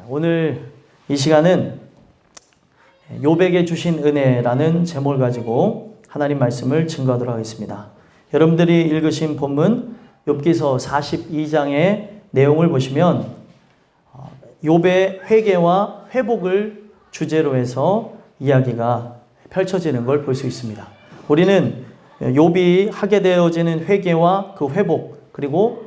오늘 이 시간은 욥에게 주신 은혜라는 제목을 가지고 하나님 말씀을 증거하도록 하겠습니다. 여러분들이 읽으신 본문 욥기서 42장의 내용을 보시면 욥의 회개와 회복을 주제로 해서 이야기가 펼쳐지는 걸 볼 수 있습니다. 우리는 욥이 하게 되어지는 회개와 그 회복, 그리고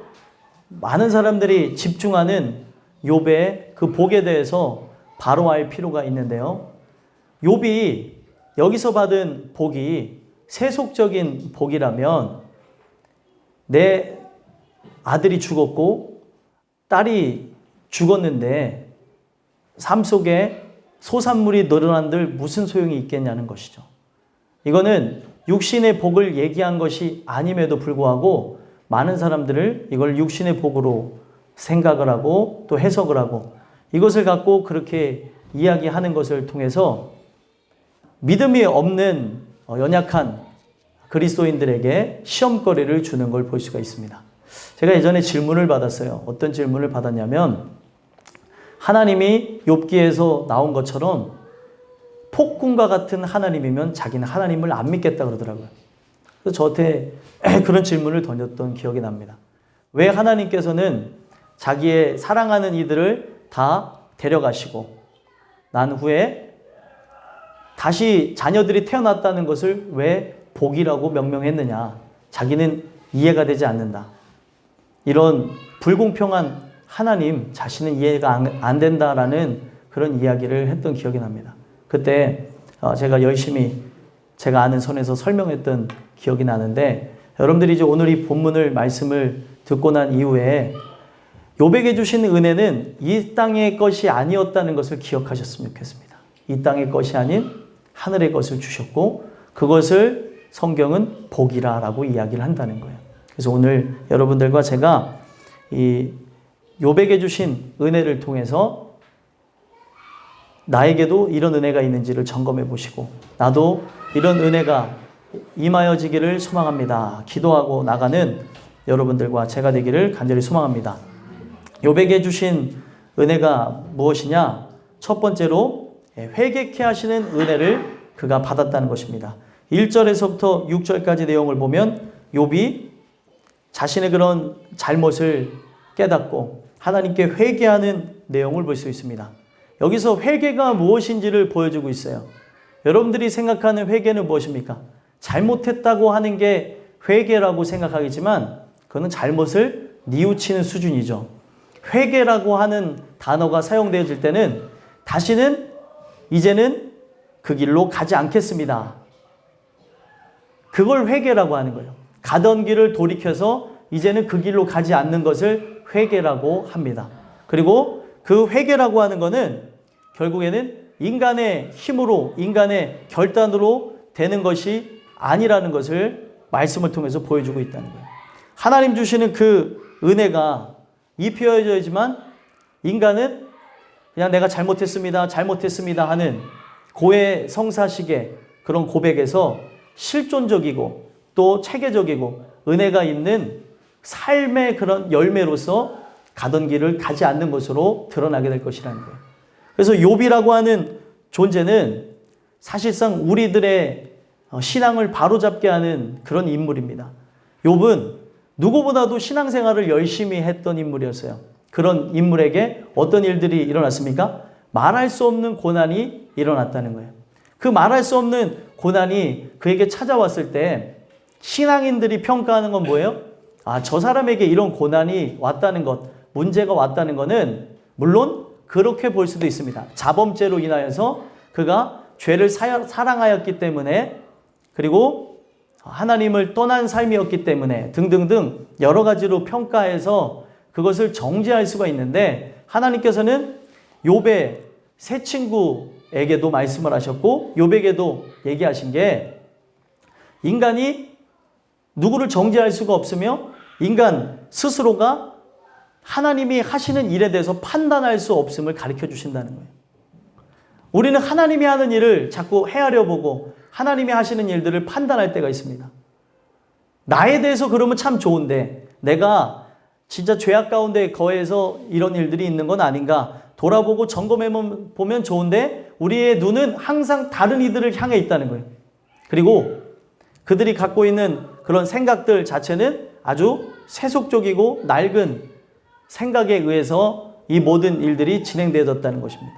많은 사람들이 집중하는 욥의 그 복에 대해서 바로 알 필요가 있는데요. 욥이 여기서 받은 복이 세속적인 복이라면 내 아들이 죽었고 딸이 죽었는데 삶 속에 소산물이 늘어난들 무슨 소용이 있겠냐는 것이죠. 이거는 육신의 복을 얘기한 것이 아님에도 불구하고 많은 사람들을 이걸 육신의 복으로 생각을 하고 또 해석을 하고 이것을 갖고 그렇게 이야기하는 것을 통해서 믿음이 없는 연약한 그리스도인들에게 시험거리를 주는 걸 볼 수가 있습니다. 제가 예전에 질문을 받았어요. 어떤 질문을 받았냐면 하나님이 욥기에서 나온 것처럼 폭군과 같은 하나님이면 자기는 하나님을 안 믿겠다 그러더라고요. 그래서 저한테 그런 질문을 던졌던 기억이 납니다. 왜 하나님께서는 자기의 사랑하는 이들을 다 데려가시고 난 후에 다시 자녀들이 태어났다는 것을 왜 복이라고 명명했느냐? 자기는 이해가 되지 않는다. 이런 불공평한 하나님 자신은 이해가 안 된다라는 그런 이야기를 했던 기억이 납니다. 그때 제가 열심히 제가 아는 선에서 설명했던 기억이 나는데 여러분들이 이제 오늘 이 본문을 말씀을 듣고 난 이후에 욥에게 주신 은혜는 이 땅의 것이 아니었다는 것을 기억하셨으면 좋겠습니다. 이 땅의 것이 아닌 하늘의 것을 주셨고 그것을 성경은 복이라고 이야기를 한다는 거예요. 그래서 오늘 여러분들과 제가 이 욥에게 주신 은혜를 통해서 나에게도 이런 은혜가 있는지를 점검해 보시고 나도 이런 은혜가 임하여지기를 소망합니다. 기도하고 나가는 여러분들과 제가 되기를 간절히 소망합니다. 욥에게 주신 은혜가 무엇이냐? 첫 번째로 회개케 하시는 은혜를 그가 받았다는 것입니다. 1절에서부터 6절까지 내용을 보면 욥이 자신의 그런 잘못을 깨닫고 하나님께 회개하는 내용을 볼 수 있습니다. 여기서 회개가 무엇인지를 보여주고 있어요. 여러분들이 생각하는 회개는 무엇입니까? 잘못했다고 하는 게 회개라고 생각하겠지만 그거는 잘못을 뉘우치는 수준이죠. 회개라고 하는 단어가 사용되어질 때는 다시는 이제는 그 길로 가지 않겠습니다. 그걸 회개라고 하는 거예요. 가던 길을 돌이켜서 이제는 그 길로 가지 않는 것을 회개라고 합니다. 그리고 그 회개라고 하는 것은 결국에는 인간의 힘으로 인간의 결단으로 되는 것이 아니라는 것을 말씀을 통해서 보여주고 있다는 거예요. 하나님 주시는 그 은혜가 입혀져야지만 인간은 그냥 내가 잘못했습니다 하는 고해 성사식의 그런 고백에서 실존적이고 또 체계적이고 은혜가 있는 삶의 그런 열매로서 가던 길을 가지 않는 것으로 드러나게 될 것이라는 거예요. 그래서 욥이라고 하는 존재는 사실상 우리들의 신앙을 바로잡게 하는 그런 인물입니다. 욥은 누구보다도 신앙생활을 열심히 했던 인물이었어요. 그런 인물에게 어떤 일들이 일어났습니까? 말할 수 없는 고난이 일어났다는 거예요. 그 말할 수 없는 고난이 그에게 찾아왔을 때 신앙인들이 평가하는 건 뭐예요? 저 사람에게 이런 고난이 왔다는 것, 문제가 왔다는 것은 물론 그렇게 볼 수도 있습니다. 자범죄로 인하여서 그가 죄를 사랑하였기 때문에 그리고 하나님을 떠난 삶이었기 때문에 등등등 여러 가지로 평가해서 그것을 정죄할 수가 있는데 하나님께서는 욥의 세 친구에게도 말씀을 하셨고 욥에게도 얘기하신 게 인간이 누구를 정죄할 수가 없으며 인간 스스로가 하나님이 하시는 일에 대해서 판단할 수 없음을 가르쳐 주신다는 거예요. 우리는 하나님이 하는 일을 자꾸 헤아려 보고 하나님이 하시는 일들을 판단할 때가 있습니다. 나에 대해서 그러면 참 좋은데 내가 진짜 죄악 가운데 거해서 이런 일들이 있는 건 아닌가? 돌아보고 점검해 보면 좋은데 우리의 눈은 항상 다른 이들을 향해 있다는 거예요. 그리고 그들이 갖고 있는 그런 생각들 자체는 아주 세속적이고 낡은 생각에 의해서 이 모든 일들이 진행되어졌다는 것입니다.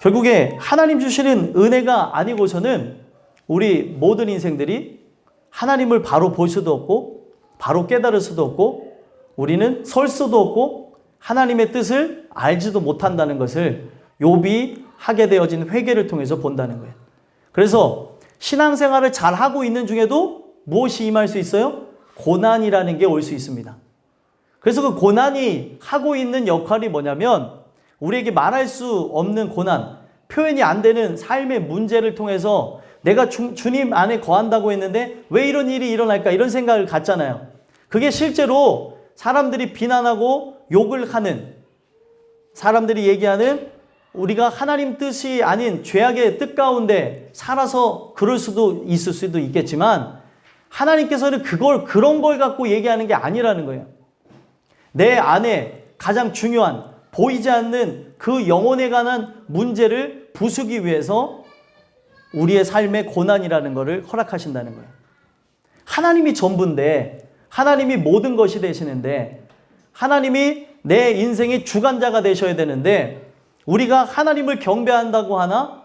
결국에 하나님 주시는 은혜가 아니고서는 우리 모든 인생들이 하나님을 바로 볼 수도 없고 바로 깨달을 수도 없고 우리는 설 수도 없고 하나님의 뜻을 알지도 못한다는 것을 욥이 하게 되어진 회개를 통해서 본다는 거예요. 그래서 신앙생활을 잘하고 있는 중에도 무엇이 임할 수 있어요? 고난이라는 게 올 수 있습니다. 그래서 그 고난이 하고 있는 역할이 뭐냐면 우리에게 말할 수 없는 고난, 표현이 안 되는 삶의 문제를 통해서 내가 주님 안에 거한다고 했는데 왜 이런 일이 일어날까 이런 생각을 갖잖아요. 그게 실제로 사람들이 비난하고 욕을 하는, 사람들이 얘기하는 우리가 하나님 뜻이 아닌 죄악의 뜻 가운데 살아서 그럴 수도 있을 수도 있겠지만 하나님께서는 그런 걸 갖고 얘기하는 게 아니라는 거예요. 내 안에 가장 중요한 보이지 않는 그 영혼에 관한 문제를 부수기 위해서 우리의 삶의 고난이라는 것을 허락하신다는 거예요. 하나님이 전부인데 하나님이 모든 것이 되시는데 하나님이 내 인생의 주관자가 되셔야 되는데 우리가 하나님을 경배한다고 하나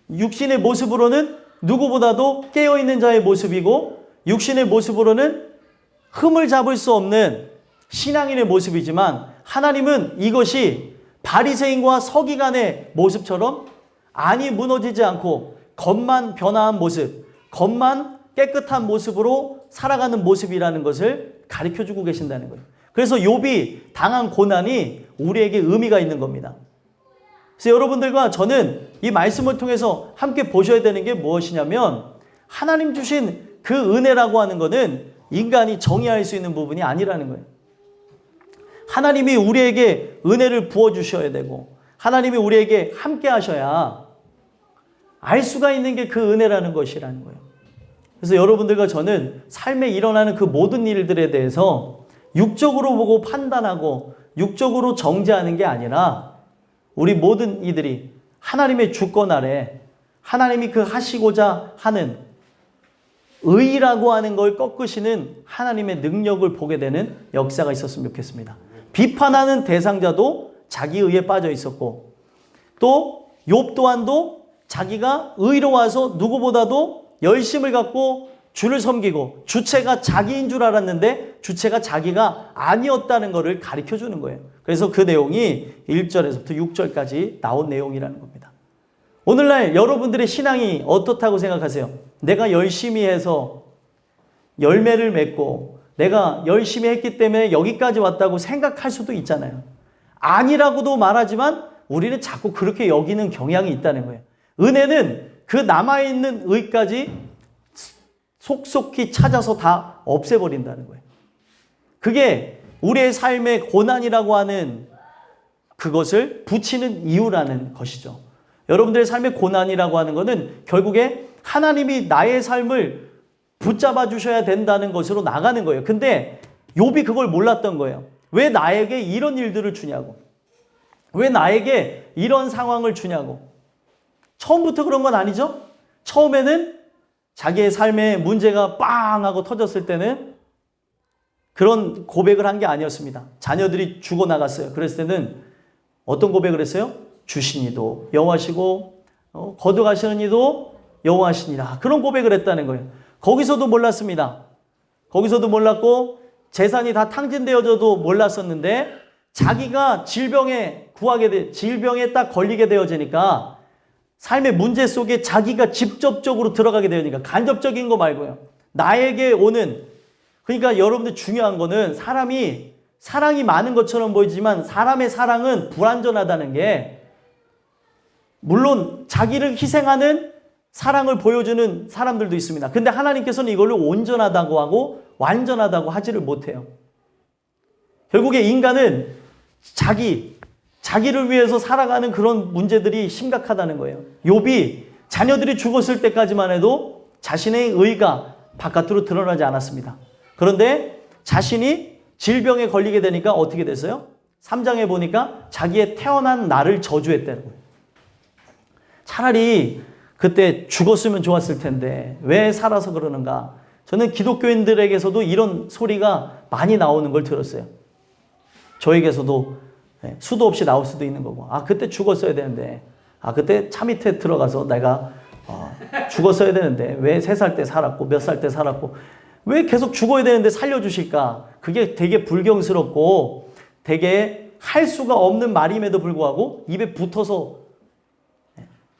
육신의 모습으로는 누구보다도 깨어있는 자의 모습이고 육신의 모습으로는 흠을 잡을 수 없는 신앙인의 모습이지만 하나님은 이것이 바리새인과 서기관의 모습처럼 안이 무너지지 않고 겉만 변화한 모습, 겉만 깨끗한 모습으로 살아가는 모습이라는 것을 가르쳐주고 계신다는 거예요. 그래서 욥이 당한 고난이 우리에게 의미가 있는 겁니다. 그래서 여러분들과 저는 이 말씀을 통해서 함께 보셔야 되는 게 무엇이냐면 하나님 주신 그 은혜라고 하는 것은 인간이 정의할 수 있는 부분이 아니라는 거예요. 하나님이 우리에게 은혜를 부어주셔야 되고 하나님이 우리에게 함께 하셔야 알 수가 있는 게 그 은혜라는 것이라는 거예요. 그래서 여러분들과 저는 삶에 일어나는 그 모든 일들에 대해서 육적으로 보고 판단하고 육적으로 정죄하는 게 아니라 우리 모든 이들이 하나님의 주권 아래 하나님이 그 하시고자 하는 의라고 하는 걸 꺾으시는 하나님의 능력을 보게 되는 역사가 있었으면 좋겠습니다. 비판하는 대상자도 자기 의에 빠져 있었고 또 욥 또한도 자기가 의로 와서 누구보다도 열심을 갖고 주를 섬기고 주체가 자기인 줄 알았는데 주체가 자기가 아니었다는 것을 가르쳐 주는 거예요. 그래서 그 내용이 1절에서부터 6절까지 나온 내용이라는 겁니다. 오늘날 여러분들의 신앙이 어떻다고 생각하세요? 내가 열심히 해서 열매를 맺고 내가 열심히 했기 때문에 여기까지 왔다고 생각할 수도 있잖아요. 아니라고도 말하지만 우리는 자꾸 그렇게 여기는 경향이 있다는 거예요. 은혜는 그 남아있는 의까지 속속히 찾아서 다 없애버린다는 거예요. 그게 우리의 삶의 고난이라고 하는 그것을 붙이는 이유라는 것이죠. 여러분들의 삶의 고난이라고 하는 것은 결국에 하나님이 나의 삶을 붙잡아 주셔야 된다는 것으로 나가는 거예요. 근데 욥이 그걸 몰랐던 거예요. 왜 나에게 이런 일들을 주냐고. 왜 나에게 이런 상황을 주냐고. 처음부터 그런 건 아니죠? 처음에는 자기의 삶에 문제가 빵 하고 터졌을 때는 그런 고백을 한 게 아니었습니다. 자녀들이 죽어나갔어요. 그랬을 때는 어떤 고백을 했어요? 주신 이도 여호와시고 거두가시는 이도 여호와시니라. 그런 고백을 했다는 거예요. 거기서도 몰랐습니다. 거기서도 몰랐고 재산이 다 탕진되어져도 몰랐었는데 자기가 질병에 딱 걸리게 되어지니까 삶의 문제 속에 자기가 직접적으로 들어가게 되니까 간접적인 거 말고요. 나에게 오는 그러니까 여러분들 중요한 거는 사랑이 많은 것처럼 보이지만 사람의 사랑은 불완전하다는 게 물론 자기를 희생하는 사랑을 보여주는 사람들도 있습니다. 근데 하나님께서는 이걸로 온전하다고 하고 완전하다고 하지를 못해요. 결국에 인간은 자기를 위해서 살아가는 그런 문제들이 심각하다는 거예요. 욥이 자녀들이 죽었을 때까지만 해도 자신의 의가 바깥으로 드러나지 않았습니다. 그런데 자신이 질병에 걸리게 되니까 어떻게 됐어요? 3장에 보니까 자기의 태어난 날을 저주했다는 거예요. 차라리 그때 죽었으면 좋았을 텐데 왜 살아서 그러는가. 저는 기독교인들에게서도 이런 소리가 많이 나오는 걸 들었어요. 저에게서도 수도 없이 나올 수도 있는 거고, 아 그때 죽었어야 되는데, 아 그때 차 밑에 들어가서 내가 죽었어야 되는데 왜 3살 때 살았고 몇 살 때 살았고 왜 계속 죽어야 되는데 살려주실까. 그게 되게 불경스럽고 되게 할 수가 없는 말임에도 불구하고 입에 붙어서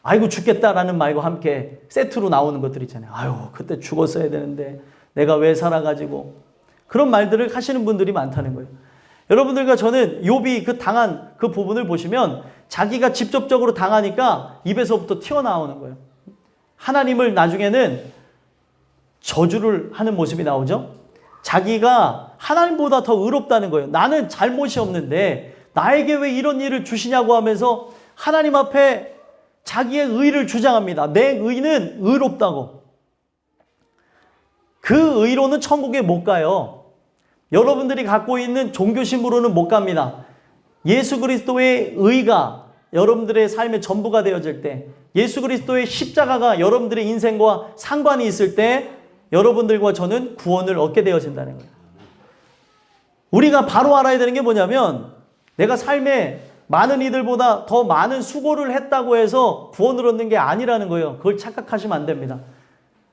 아이고 죽겠다라는 말과 함께 세트로 나오는 것들 있잖아요. 아유 그때 죽었어야 되는데 내가 왜 살아가지고, 그런 말들을 하시는 분들이 많다는 거예요. 여러분들과 저는 욥이 그 당한 그 부분을 보시면 자기가 직접적으로 당하니까 입에서부터 튀어나오는 거예요. 하나님을 나중에는 저주를 하는 모습이 나오죠. 자기가 하나님보다 더 의롭다는 거예요. 나는 잘못이 없는데 나에게 왜 이런 일을 주시냐고 하면서 하나님 앞에 자기의 의를 주장합니다. 내 의는 의롭다고. 그 의로는 천국에 못 가요. 여러분들이 갖고 있는 종교심으로는 못 갑니다. 예수 그리스도의 의가 여러분들의 삶의 전부가 되어질 때, 예수 그리스도의 십자가가 여러분들의 인생과 상관이 있을 때 여러분들과 저는 구원을 얻게 되어진다는 거예요. 우리가 바로 알아야 되는 게 뭐냐면, 내가 삶에 많은 이들보다 더 많은 수고를 했다고 해서 구원을 얻는 게 아니라는 거예요. 그걸 착각하시면 안 됩니다.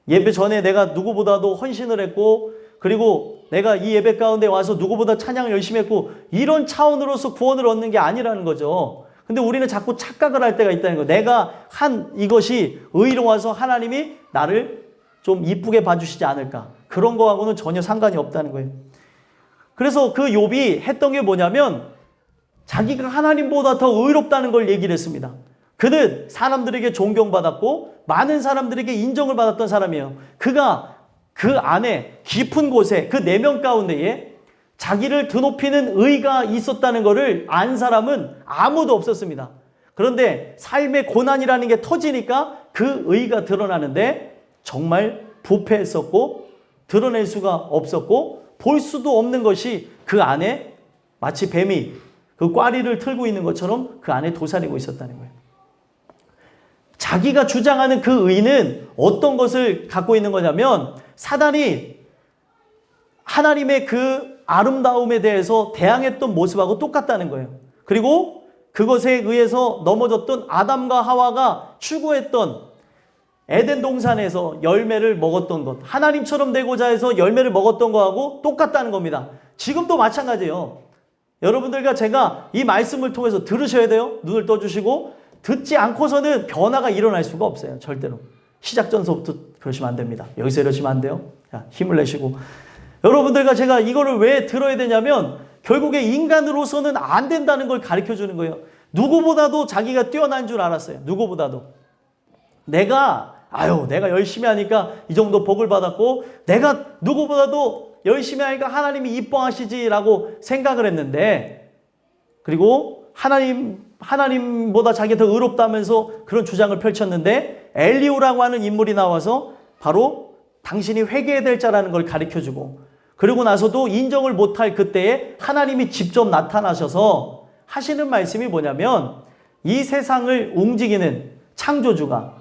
예배 전에 내가 누구보다도 헌신을 했고, 그리고 내가 이 예배 가운데 와서 누구보다 찬양을 열심히 했고, 이런 차원으로서 구원을 얻는 게 아니라는 거죠. 근데 우리는 자꾸 착각을 할 때가 있다는 거예요. 내가 한 이것이 의로워서 하나님이 나를 좀 이쁘게 봐주시지 않을까. 그런 거하고는 전혀 상관이 없다는 거예요. 그래서 그 욥이 했던 게 뭐냐면 자기가 하나님보다 더 의롭다는 걸 얘기를 했습니다. 그는 사람들에게 존경받았고 많은 사람들에게 인정을 받았던 사람이에요. 그가 그 안에 깊은 곳에 그 내면 가운데에 자기를 드높이는 의가 있었다는 것을 안 사람은 아무도 없었습니다. 그런데 삶의 고난이라는 게 터지니까 그 의가 드러나는데 정말 부패했었고 드러낼 수가 없었고 볼 수도 없는 것이 그 안에 마치 뱀이 그 꽈리를 틀고 있는 것처럼 그 안에 도사리고 있었다는 거예요. 자기가 주장하는 그 의는 어떤 것을 갖고 있는 거냐면 사단이 하나님의 그 아름다움에 대해서 대항했던 모습하고 똑같다는 거예요. 그리고 그것에 의해서 넘어졌던 아담과 하와가 추구했던 에덴 동산에서 열매를 먹었던 것, 하나님처럼 되고자 해서 열매를 먹었던 거하고 똑같다는 겁니다. 지금도 마찬가지예요. 여러분들과 제가 이 말씀을 통해서 들으셔야 돼요. 눈을 떠주시고 듣지 않고서는 변화가 일어날 수가 없어요. 절대로. 시작 전서부터 그러시면 안 됩니다. 여기서 이러시면 안 돼요. 자, 힘을 내시고. 여러분들과 제가 이거를 왜 들어야 되냐면 결국에 인간으로서는 안 된다는 걸 가르쳐 주는 거예요. 누구보다도 자기가 뛰어난 줄 알았어요. 누구보다도. 내가 열심히 하니까 이 정도 복을 받았고 내가 누구보다도 열심히 하니까 하나님이 이뻐하시지라고 생각을 했는데, 그리고 하나님보다 자기가 더 의롭다면서 그런 주장을 펼쳤는데 엘리후라고 하는 인물이 나와서 바로 당신이 회개해야 될 자라는 걸 가르쳐주고, 그리고 나서도 인정을 못할 그때에 하나님이 직접 나타나셔서 하시는 말씀이 뭐냐면 이 세상을 움직이는 창조주가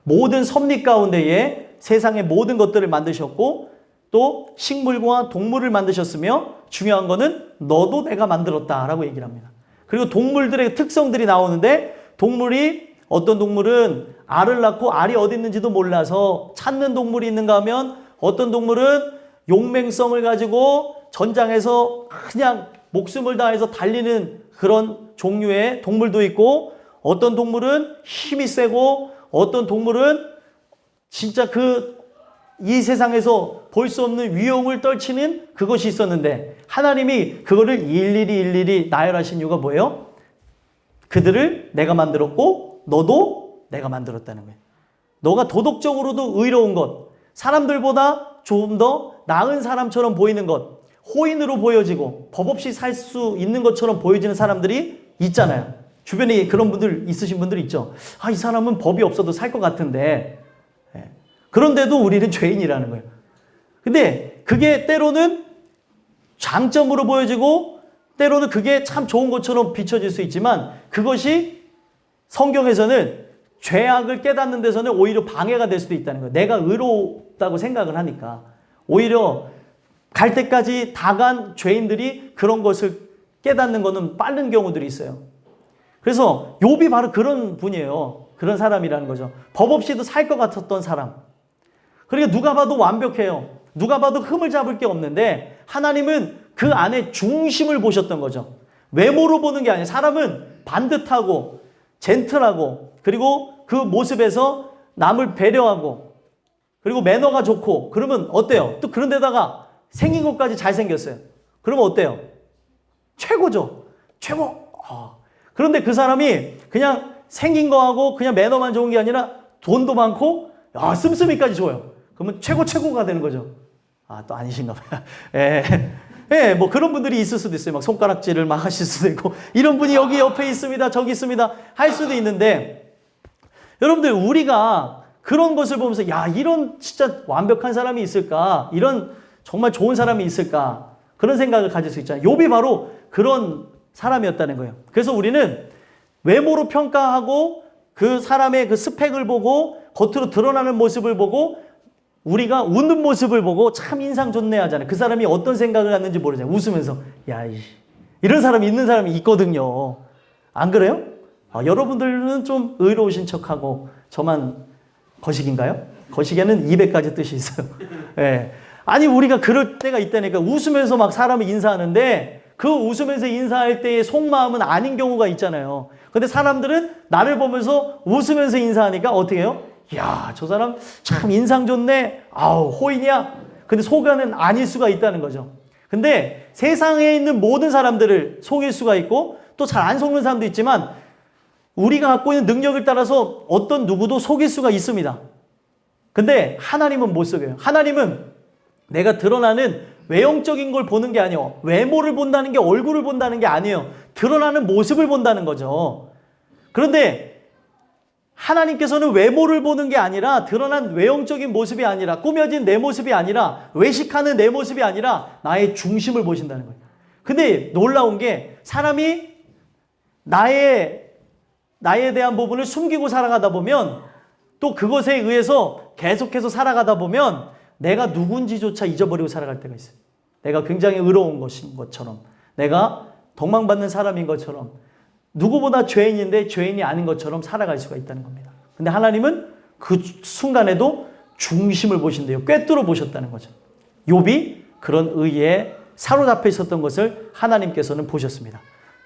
모든 섭리 가운데에 세상의 모든 것들을 만드셨고 또 식물과 동물을 만드셨으며 중요한 거는 너도 내가 만들었다라고 얘기를 합니다. 그리고 동물들의 특성들이 나오는데 동물이 어떤 동물은 알을 낳고 알이 어디 있는지도 몰라서 찾는 동물이 있는가 하면 어떤 동물은 용맹성을 가지고 전장에서 그냥 목숨을 다해서 달리는 그런 종류의 동물도 있고 어떤 동물은 힘이 세고 어떤 동물은 진짜 이 세상에서 볼 수 없는 위용을 떨치는 그것이 있었는데 하나님이 그거를 일일이 나열하신 이유가 뭐예요? 그들을 내가 만들었고 너도 내가 만들었다는 거예요. 너가 도덕적으로도 의로운 것, 사람들보다 조금 더 나은 사람처럼 보이는 것, 호인으로 보여지고 법 없이 살 수 있는 것처럼 보여지는 사람들이 있잖아요. 주변에 그런 분들 있으신 분들 있죠. 이 사람은 법이 없어도 살 것 같은데 그런데도 우리는 죄인이라는 거예요. 근데 그게 때로는 장점으로 보여지고 때로는 그게 참 좋은 것처럼 비춰질 수 있지만 그것이 성경에서는 죄악을 깨닫는 데서는 오히려 방해가 될 수도 있다는 거예요. 내가 의롭다고 생각을 하니까. 오히려 갈 때까지 다 간 죄인들이 그런 것을 깨닫는 것은 빠른 경우들이 있어요. 그래서 욥이 바로 그런 분이에요. 그런 사람이라는 거죠. 법 없이도 살 것 같았던 사람. 그러니까 누가 봐도 완벽해요. 누가 봐도 흠을 잡을 게 없는데 하나님은 그 안에 중심을 보셨던 거죠. 외모로 보는 게 아니에요. 사람은 반듯하고 젠틀하고 그리고 그 모습에서 남을 배려하고 그리고 매너가 좋고 그러면 어때요? 또 그런 데다가 생긴 것까지 잘생겼어요. 그러면 어때요? 최고죠. 최고. 그런데 그 사람이 그냥 생긴 거하고 그냥 매너만 좋은 게 아니라 돈도 많고 씀씀이까지 좋아요. 그러면 최고가 되는 거죠. 또 아니신가 봐요. 뭐 그런 분들이 있을 수도 있어요. 막 손가락질을 막 하실 수도 있고 이런 분이 여기 옆에 있습니다. 저기 있습니다. 할 수도 있는데 여러분들 우리가 그런 것을 보면서 이런 진짜 완벽한 사람이 있을까? 이런 정말 좋은 사람이 있을까? 그런 생각을 가질 수 있잖아요. 욥이 바로 그런 사람이었다는 거예요. 그래서 우리는 외모로 평가하고 그 사람의 그 스펙을 보고 겉으로 드러나는 모습을 보고 우리가 웃는 모습을 보고 참 인상 좋네 하잖아요. 그 사람이 어떤 생각을 하는지 모르잖아요. 웃으면서 이런 사람이 있는 사람이 있거든요. 안 그래요? 여러분들은 좀 의로우신 척하고 저만 거식인가요? 거식에는 200가지 뜻이 있어요. 아니 우리가 그럴 때가 있다니까. 웃으면서 막 사람을 인사하는데 그 웃으면서 인사할 때의 속마음은 아닌 경우가 있잖아요. 근데 사람들은 나를 보면서 웃으면서 인사하니까 어떻게 해요? 저 사람 참 인상 좋네. 호인이야. 근데 속에는 아닐 수가 있다는 거죠. 근데 세상에 있는 모든 사람들을 속일 수가 있고 또 잘 안 속는 사람도 있지만 우리가 갖고 있는 능력을 따라서 어떤 누구도 속일 수가 있습니다. 근데 하나님은 못 속여요. 하나님은 내가 드러나는 외형적인 걸 보는 게 아니에요. 외모를 본다는 게 얼굴을 본다는 게 아니에요. 드러나는 모습을 본다는 거죠. 그런데 하나님께서는 외모를 보는 게 아니라 드러난 외형적인 모습이 아니라 꾸며진 내 모습이 아니라 외식하는 내 모습이 아니라 나의 중심을 보신다는 거예요. 근데 놀라운 게 사람이 나에 대한 부분을 숨기고 살아가다 보면 또 그것에 의해서 계속해서 살아가다 보면 내가 누군지조차 잊어버리고 살아갈 때가 있어요. 내가 굉장히 의로운 것인 것처럼 내가 덕망받는 사람인 것처럼 누구보다 죄인인데 죄인이 아닌 것처럼 살아갈 수가 있다는 겁니다. 근데 하나님은 그 순간에도 중심을 보신대요. 꿰뚫어 보셨다는 거죠. 욥이 그런 의에 사로잡혀 있었던 것을 하나님께서는 보셨습니다.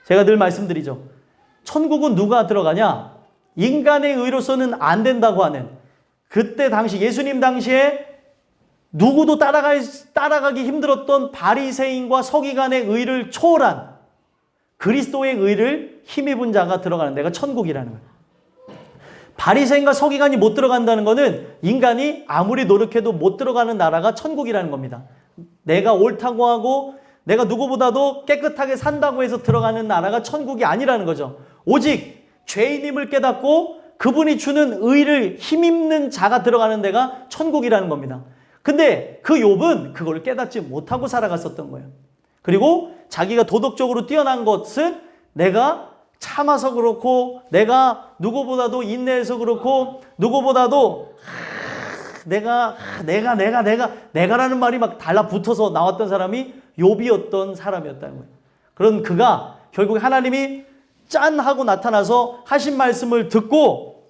제가 늘 말씀드리죠. 천국은 누가 들어가냐? 인간의 의로서는 안 된다고 하는 그때 당시 예수님 당시에 누구도 따라가기 힘들었던 바리새인과 서기관의 의를 초월한 그리스도의 의를 힘입은 자가 들어가는 데가 천국이라는 거예요. 바리새인과 서기관이 못 들어간다는 것은 인간이 아무리 노력해도 못 들어가는 나라가 천국이라는 겁니다. 내가 옳다고 하고 내가 누구보다도 깨끗하게 산다고 해서 들어가는 나라가 천국이 아니라는 거죠. 오직 죄인임을 깨닫고 그분이 주는 의를 힘입는 자가 들어가는 데가 천국이라는 겁니다. 근데 그 욥은 그걸 깨닫지 못하고 살아갔었던 거예요. 그리고 자기가 도덕적으로 뛰어난 것은 내가 참아서 그렇고 내가 누구보다도 인내해서 그렇고 누구보다도 내가라는 말이 막 달라붙어서 나왔던 사람이 욥이었던 사람이었다는 거예요. 그런 그가 결국 하나님이 짠 하고 나타나서 하신 말씀을 듣고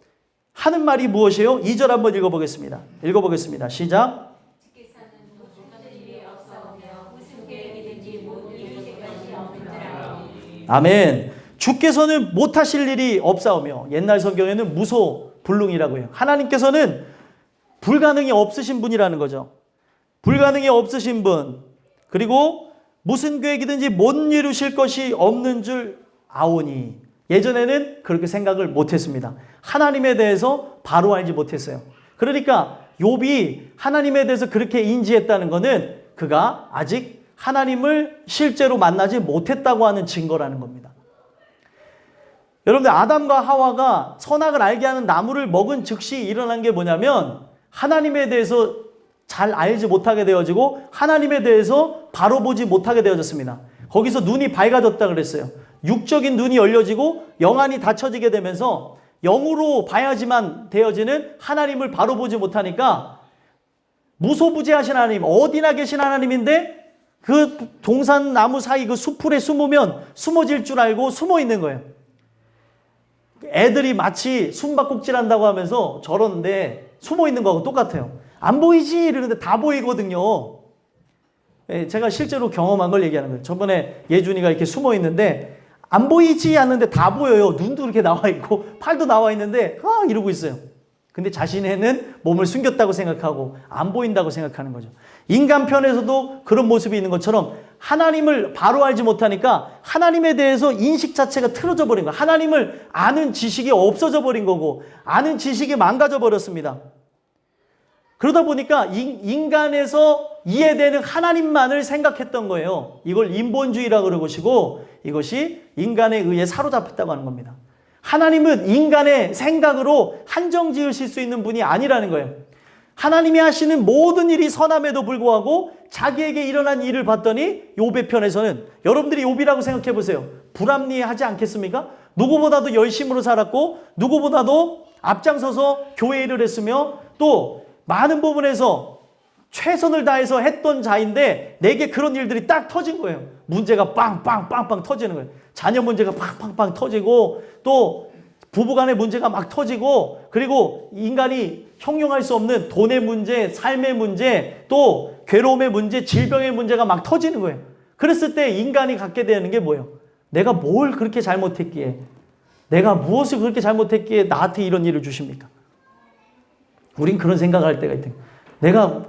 하는 말이 무엇이에요? 2절 한번 읽어보겠습니다. 시작. 아멘. 주께서는 못하실 일이 없사오며 옛날 성경에는 무소불능이라고 해요. 하나님께서는 불가능이 없으신 분이라는 거죠. 불가능이 없으신 분 그리고 무슨 계획이든지 못 이루실 것이 없는 줄 아오니 예전에는 그렇게 생각을 못했습니다. 하나님에 대해서 바로 알지 못했어요. 그러니까 욥이 하나님에 대해서 그렇게 인지했다는 것은 그가 아직 하나님을 실제로 만나지 못했다고 하는 증거라는 겁니다. 여러분들 아담과 하와가 선악을 알게 하는 나무를 먹은 즉시 일어난 게 뭐냐면 하나님에 대해서 잘 알지 못하게 되어지고 하나님에 대해서 바로 보지 못하게 되어졌습니다. 거기서 눈이 밝아졌다 그랬어요. 육적인 눈이 열려지고 영안이 닫혀지게 되면서 영으로 봐야지만 되어지는 하나님을 바로 보지 못하니까 무소부지하신 하나님, 어디나 계신 하나님인데 그 동산 나무 사이 그 수풀에 숨으면 숨어질 줄 알고 숨어 있는 거예요. 애들이 마치 숨바꼭질 한다고 하면서 저러는데 숨어 있는 거하고 똑같아요. 안 보이지? 이러는데 다 보이거든요. 제가 실제로 경험한 걸 얘기하는 거예요. 저번에 예준이가 이렇게 숨어 있는데 안 보이지? 하는데 다 보여요. 눈도 이렇게 나와 있고 팔도 나와 있는데 이러고 있어요. 근데 자신에는 몸을 숨겼다고 생각하고 안 보인다고 생각하는 거죠. 인간 편에서도 그런 모습이 있는 것처럼 하나님을 바로 알지 못하니까 하나님에 대해서 인식 자체가 틀어져 버린 거예요. 하나님을 아는 지식이 없어져 버린 거고 아는 지식이 망가져 버렸습니다. 그러다 보니까 인간에서 이해되는 하나님만을 생각했던 거예요. 이걸 인본주의라고 그러는 것이고 이것이 인간에 의해 사로잡혔다고 하는 겁니다. 하나님은 인간의 생각으로 한정 지으실 수 있는 분이 아니라는 거예요. 하나님이 하시는 모든 일이 선함에도 불구하고 자기에게 일어난 일을 봤더니 욥의 편에서는 여러분들이 욥이라고 생각해 보세요. 불합리하지 않겠습니까? 누구보다도 열심으로 살았고 누구보다도 앞장서서 교회 일을 했으며 또 많은 부분에서 최선을 다해서 했던 자인데 내게 그런 일들이 딱 터진 거예요. 문제가 빵빵빵빵 터지는 거예요. 자녀 문제가 팡팡팡 터지고 또 부부간의 문제가 막 터지고 그리고 인간이 형용할 수 없는 돈의 문제, 삶의 문제, 또 괴로움의 문제, 질병의 문제가 막 터지는 거예요. 그랬을 때 인간이 갖게 되는 게 뭐예요? 내가 뭘 그렇게 잘못했기에, 내가 무엇을 그렇게 잘못했기에 나한테 이런 일을 주십니까? 우린 그런 생각을 할 때가 있대요. 내가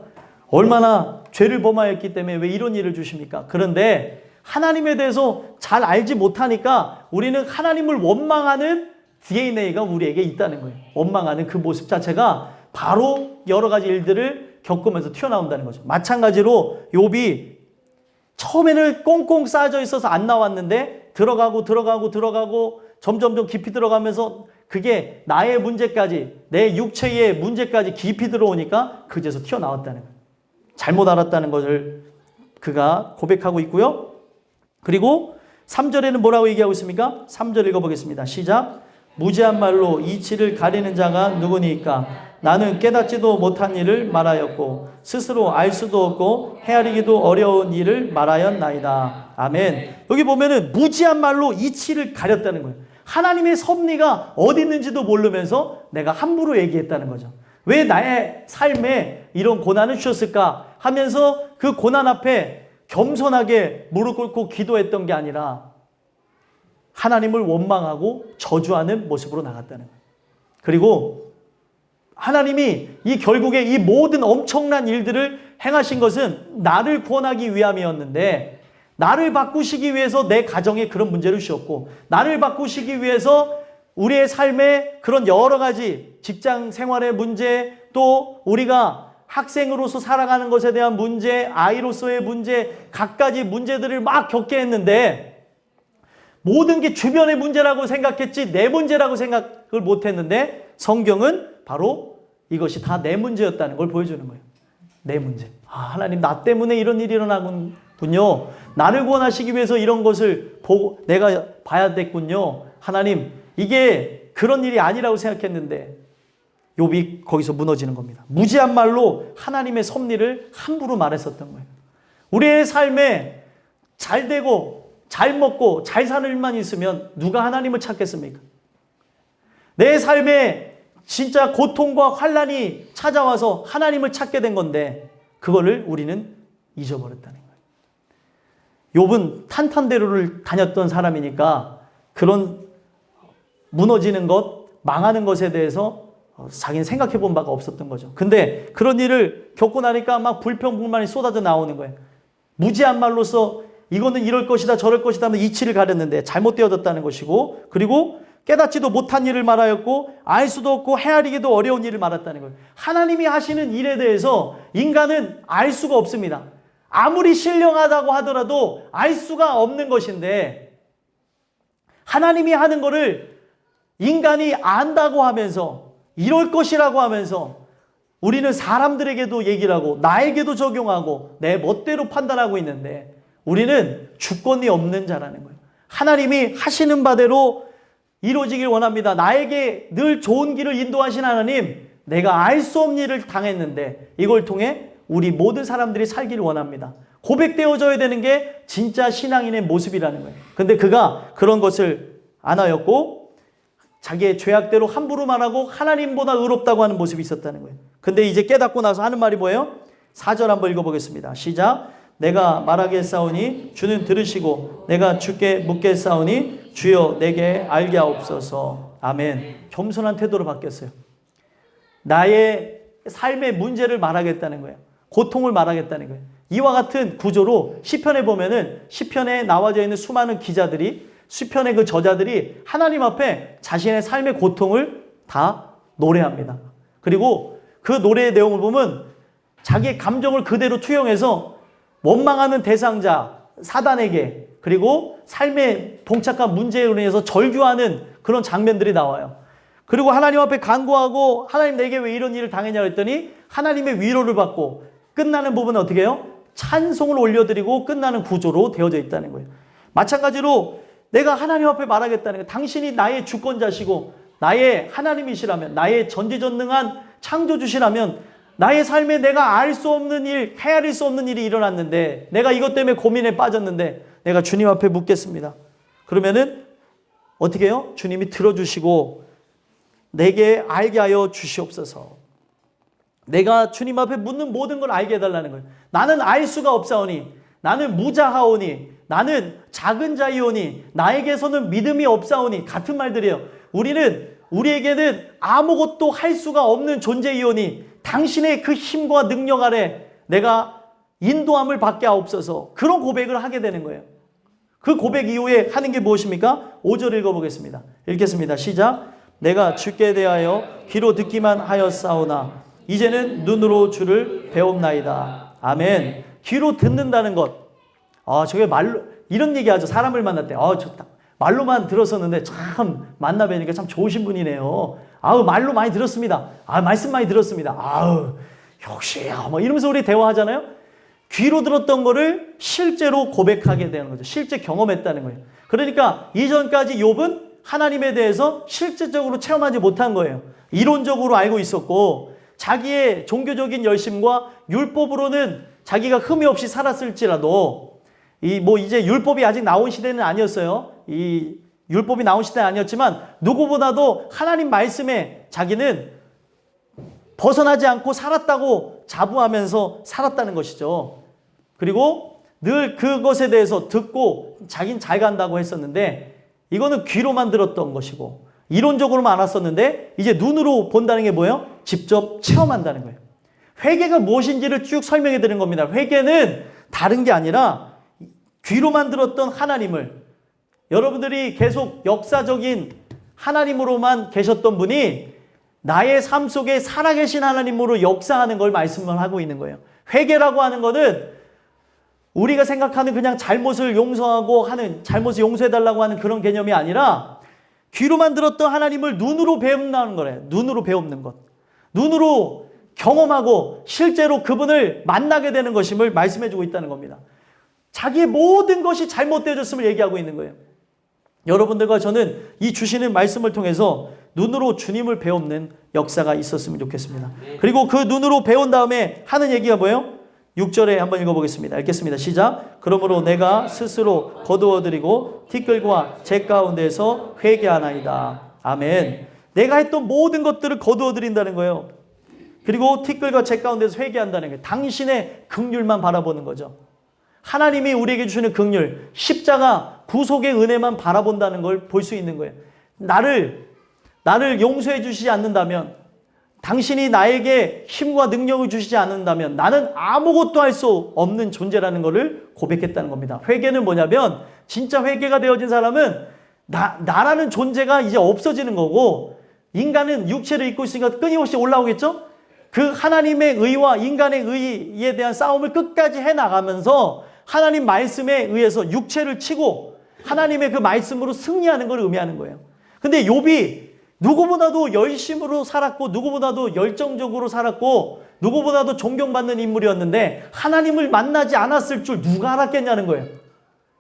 얼마나 죄를 범하였기 때문에 왜 이런 일을 주십니까? 그런데 하나님에 대해서 잘 알지 못하니까 우리는 하나님을 원망하는 DNA가 우리에게 있다는 거예요. 원망하는 그 모습 자체가 바로 여러 가지 일들을 겪으면서 튀어나온다는 거죠. 마찬가지로 욥이 처음에는 꽁꽁 싸져 있어서 안 나왔는데 들어가고 점점 깊이 들어가면서 그게 나의 문제까지 내 육체의 문제까지 깊이 들어오니까 그제서 튀어나왔다는 거예요. 잘못 알았다는 것을 그가 고백하고 있고요. 그리고 3절에는 뭐라고 얘기하고 있습니까? 3절 읽어보겠습니다. 시작. 무지한 말로 이치를 가리는 자가 누구니까? 나는 깨닫지도 못한 일을 말하였고 스스로 알 수도 없고 헤아리기도 어려운 일을 말하였나이다. 아멘. 여기 보면은 무지한 말로 이치를 가렸다는 거예요. 하나님의 섭리가 어디 있는지도 모르면서 내가 함부로 얘기했다는 거죠. 왜 나의 삶에 이런 고난을 주셨을까 하면서 그 고난 앞에 겸손하게 무릎 꿇고 기도했던 게 아니라 하나님을 원망하고 저주하는 모습으로 나갔다는 거예요. 그리고 하나님이 결국에 이 모든 엄청난 일들을 행하신 것은 나를 구원하기 위함이었는데 나를 바꾸시기 위해서 내 가정에 그런 문제를 주셨고 나를 바꾸시기 위해서 우리의 삶에 그런 여러 가지 직장 생활의 문제 또 우리가 학생으로서 살아가는 것에 대한 문제 아이로서의 문제 갖가지 문제들을 막 겪게 했는데 모든 게 주변의 문제라고 생각했지 내 문제라고 생각을 못했는데 성경은 바로 이것이 다 내 문제였다는 걸 보여주는 거예요. 내 문제. 하나님 나 때문에 이런 일이 일어나군요. 나를 구원하시기 위해서 이런 것을 보고 내가 봐야 됐군요. 하나님 이게 그런 일이 아니라고 생각했는데 욥이 거기서 무너지는 겁니다. 무지한 말로 하나님의 섭리를 함부로 말했었던 거예요. 우리의 삶에 잘 되고 잘 먹고 잘 사는 일만 있으면 누가 하나님을 찾겠습니까? 내 삶에 진짜 고통과 환난이 찾아와서 하나님을 찾게 된 건데 그거를 우리는 잊어버렸다는 거예요. 욥은 탄탄대로를 다녔던 사람이니까 그런 무너지는 것, 망하는 것에 대해서 자기는 생각해 본 바가 없었던 거죠. 근데 그런 일을 겪고 나니까 막 불평불만이 쏟아져 나오는 거예요. 무지한 말로서 이거는 이럴 것이다 저럴 것이다 하면 이치를 가렸는데 잘못되어졌다는 것이고 그리고 깨닫지도 못한 일을 말하였고 알 수도 없고 헤아리기도 어려운 일을 말했다는 거예요. 하나님이 하시는 일에 대해서 인간은 알 수가 없습니다. 아무리 신령하다고 하더라도 알 수가 없는 것인데 하나님이 하는 거를 인간이 안다고 하면서 이럴 것이라고 하면서 우리는 사람들에게도 얘기를 하고 나에게도 적용하고 내 멋대로 판단하고 있는데 우리는 주권이 없는 자라는 거예요. 하나님이 하시는 바대로 이루어지길 원합니다. 나에게 늘 좋은 길을 인도하신 하나님, 내가 알 수 없는 일을 당했는데 이걸 통해 우리 모든 사람들이 살기를 원합니다. 고백되어져야 되는 게 진짜 신앙인의 모습이라는 거예요. 근데 그가 그런 것을 안 하였고 자기의 죄악대로 함부로 말하고 하나님보다 의롭다고 하는 모습이 있었다는 거예요. 근데 이제 깨닫고 나서 하는 말이 뭐예요? 4절 한번 읽어보겠습니다. 시작. 내가 말하겠사오니 주는 들으시고 내가 주께 묻겠사오니 주여 내게 알게 하옵소서. 아멘. 겸손한 태도로 바뀌었어요. 나의 삶의 문제를 말하겠다는 거예요. 고통을 말하겠다는 거예요. 이와 같은 구조로 시편에 보면은 시편에 나와져 있는 수많은 기자들이, 시편의 그 저자들이 하나님 앞에 자신의 삶의 고통을 다 노래합니다. 그리고 그 노래의 내용을 보면 자기의 감정을 그대로 투영해서 원망하는 대상자 사단에게, 그리고 삶에 봉착한 문제에 인해서 절규하는 그런 장면들이 나와요. 그리고 하나님 앞에 간구하고 하나님 내게 왜 이런 일을 당했냐고 했더니 하나님의 위로를 받고 끝나는 부분은 어떻게 해요? 찬송을 올려드리고 끝나는 구조로 되어져 있다는 거예요. 마찬가지로 내가 하나님 앞에 말하겠다는 거예요. 당신이 나의 주권자시고 나의 하나님이시라면, 나의 전지전능한 창조주시라면 나의 삶에 내가 알 수 없는 일, 헤아릴 수 없는 일이 일어났는데 내가 이것 때문에 고민에 빠졌는데 내가 주님 앞에 묻겠습니다. 그러면은 어떻게 해요? 주님이 들어주시고 내게 알게 하여 주시옵소서. 내가 주님 앞에 묻는 모든 걸 알게 해달라는 거예요. 나는 알 수가 없사오니, 나는 무자하오니, 나는 작은 자이오니, 나에게서는 믿음이 없사오니. 같은 말들이에요. 우리에게는 아무것도 할 수가 없는 존재이오니 당신의 그 힘과 능력 아래 내가 인도함을 받게 하옵소서. 그런 고백을 하게 되는 거예요. 그 고백 이후에 하는 게 무엇입니까? 5절 읽어보겠습니다. 읽겠습니다. 시작. 내가 주께 대하여 귀로 듣기만 하였사오나 이제는 눈으로 주를 배옵나이다. 아멘. 귀로 듣는다는 것. 저게 말로, 이런 얘기 하죠. 사람을 만날 때. 좋다. 말로만 들었었는데 참 만나 뵈니까 참 좋으신 분이네요. 말로 많이 들었습니다. 말씀 많이 들었습니다. 역시, 이러면서 우리 대화하잖아요. 귀로 들었던 거를 실제로 고백하게 되는 거죠. 실제 경험했다는 거예요. 그러니까 이전까지 욥은 하나님에 대해서 실제적으로 체험하지 못한 거예요. 이론적으로 알고 있었고 자기의 종교적인 열심과 율법으로는 자기가 흠이 없이 살았을지라도 이제 율법이 아직 나온 시대는 아니었어요. 이 율법이 나온 시대는 아니었지만 누구보다도 하나님 말씀에 자기는 벗어나지 않고 살았다고 자부하면서 살았다는 것이죠. 그리고 늘 그것에 대해서 듣고 자긴 잘 간다고 했었는데 이거는 귀로만 들었던 것이고 이론적으로만 알았었는데 이제 눈으로 본다는 게 뭐예요? 직접 체험한다는 거예요. 회개가 무엇인지를 쭉 설명해 드린 겁니다. 회개는 다른 게 아니라 귀로만 들었던 하나님을, 여러분들이 계속 역사적인 하나님으로만 계셨던 분이 나의 삶 속에 살아계신 하나님으로 역사하는 걸 말씀을 하고 있는 거예요. 회개라고 하는 것은 우리가 생각하는 그냥 잘못을 용서하고 하는, 잘못을 용서해달라고 하는 그런 개념이 아니라 귀로만 들었던 하나님을 눈으로 배운다는 거래요. 눈으로 배우는 것. 눈으로 경험하고 실제로 그분을 만나게 되는 것임을 말씀해주고 있다는 겁니다. 자기의 모든 것이 잘못되어졌음을 얘기하고 있는 거예요. 여러분들과 저는 이 주시는 말씀을 통해서 눈으로 주님을 배우는 역사가 있었으면 좋겠습니다. 그리고 그 눈으로 배운 다음에 하는 얘기가 뭐예요? 6절에 한번 읽어보겠습니다. 읽겠습니다. 시작. 그러므로 내가 스스로 거두어드리고 티끌과 재 가운데서 회개하나이다. 아멘. 내가 했던 모든 것들을 거두어드린다는 거예요. 그리고 티끌과 재 가운데서 회개한다는 거예요. 당신의 긍휼만 바라보는 거죠. 하나님이 우리에게 주시는 긍휼, 십자가, 구속의 은혜만 바라본다는 걸 볼 수 있는 거예요. 나를 용서해 주시지 않는다면, 당신이 나에게 힘과 능력을 주시지 않는다면 나는 아무것도 할 수 없는 존재라는 것을 고백했다는 겁니다. 회개는 뭐냐면 진짜 회개가 되어진 사람은 나라는 존재가 이제 없어지는 거고 인간은 육체를 입고 있으니까 끊임없이 올라오겠죠? 그 하나님의 의와 인간의 의에 대한 싸움을 끝까지 해나가면서 하나님 말씀에 의해서 육체를 치고 하나님의 그 말씀으로 승리하는 걸 의미하는 거예요. 근데 욥이 누구보다도 열심으로 살았고 누구보다도 열정적으로 살았고 누구보다도 존경받는 인물이었는데 하나님을 만나지 않았을 줄 누가 알았겠냐는 거예요.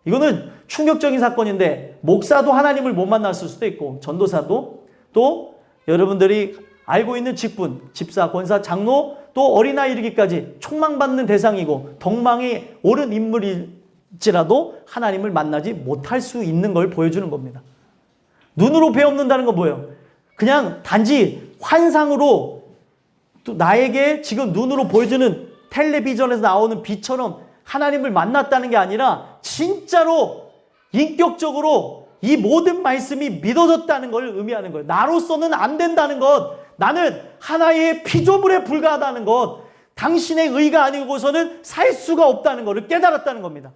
이거는 충격적인 사건인데 목사도 하나님을 못 만났을 수도 있고 전도사도 또 여러분들이 알고 있는 직분, 집사, 권사, 장로 또 어린아이 이르기까지 촉망받는 대상이고 덕망이 옳은 인물일지라도 하나님을 만나지 못할 수 있는 걸 보여주는 겁니다. 눈으로 배움는다는 건 뭐예요? 그냥 단지 환상으로 또 나에게 지금 눈으로 보여주는 텔레비전에서 나오는 빛처럼 하나님을 만났다는 게 아니라 진짜로 인격적으로 이 모든 말씀이 믿어졌다는 걸 의미하는 거예요. 나로서는 안 된다는 것, 나는 하나의 피조물에 불과하다는 것, 당신의 의가 아니고서는 살 수가 없다는 것을 깨달았다는 겁니다.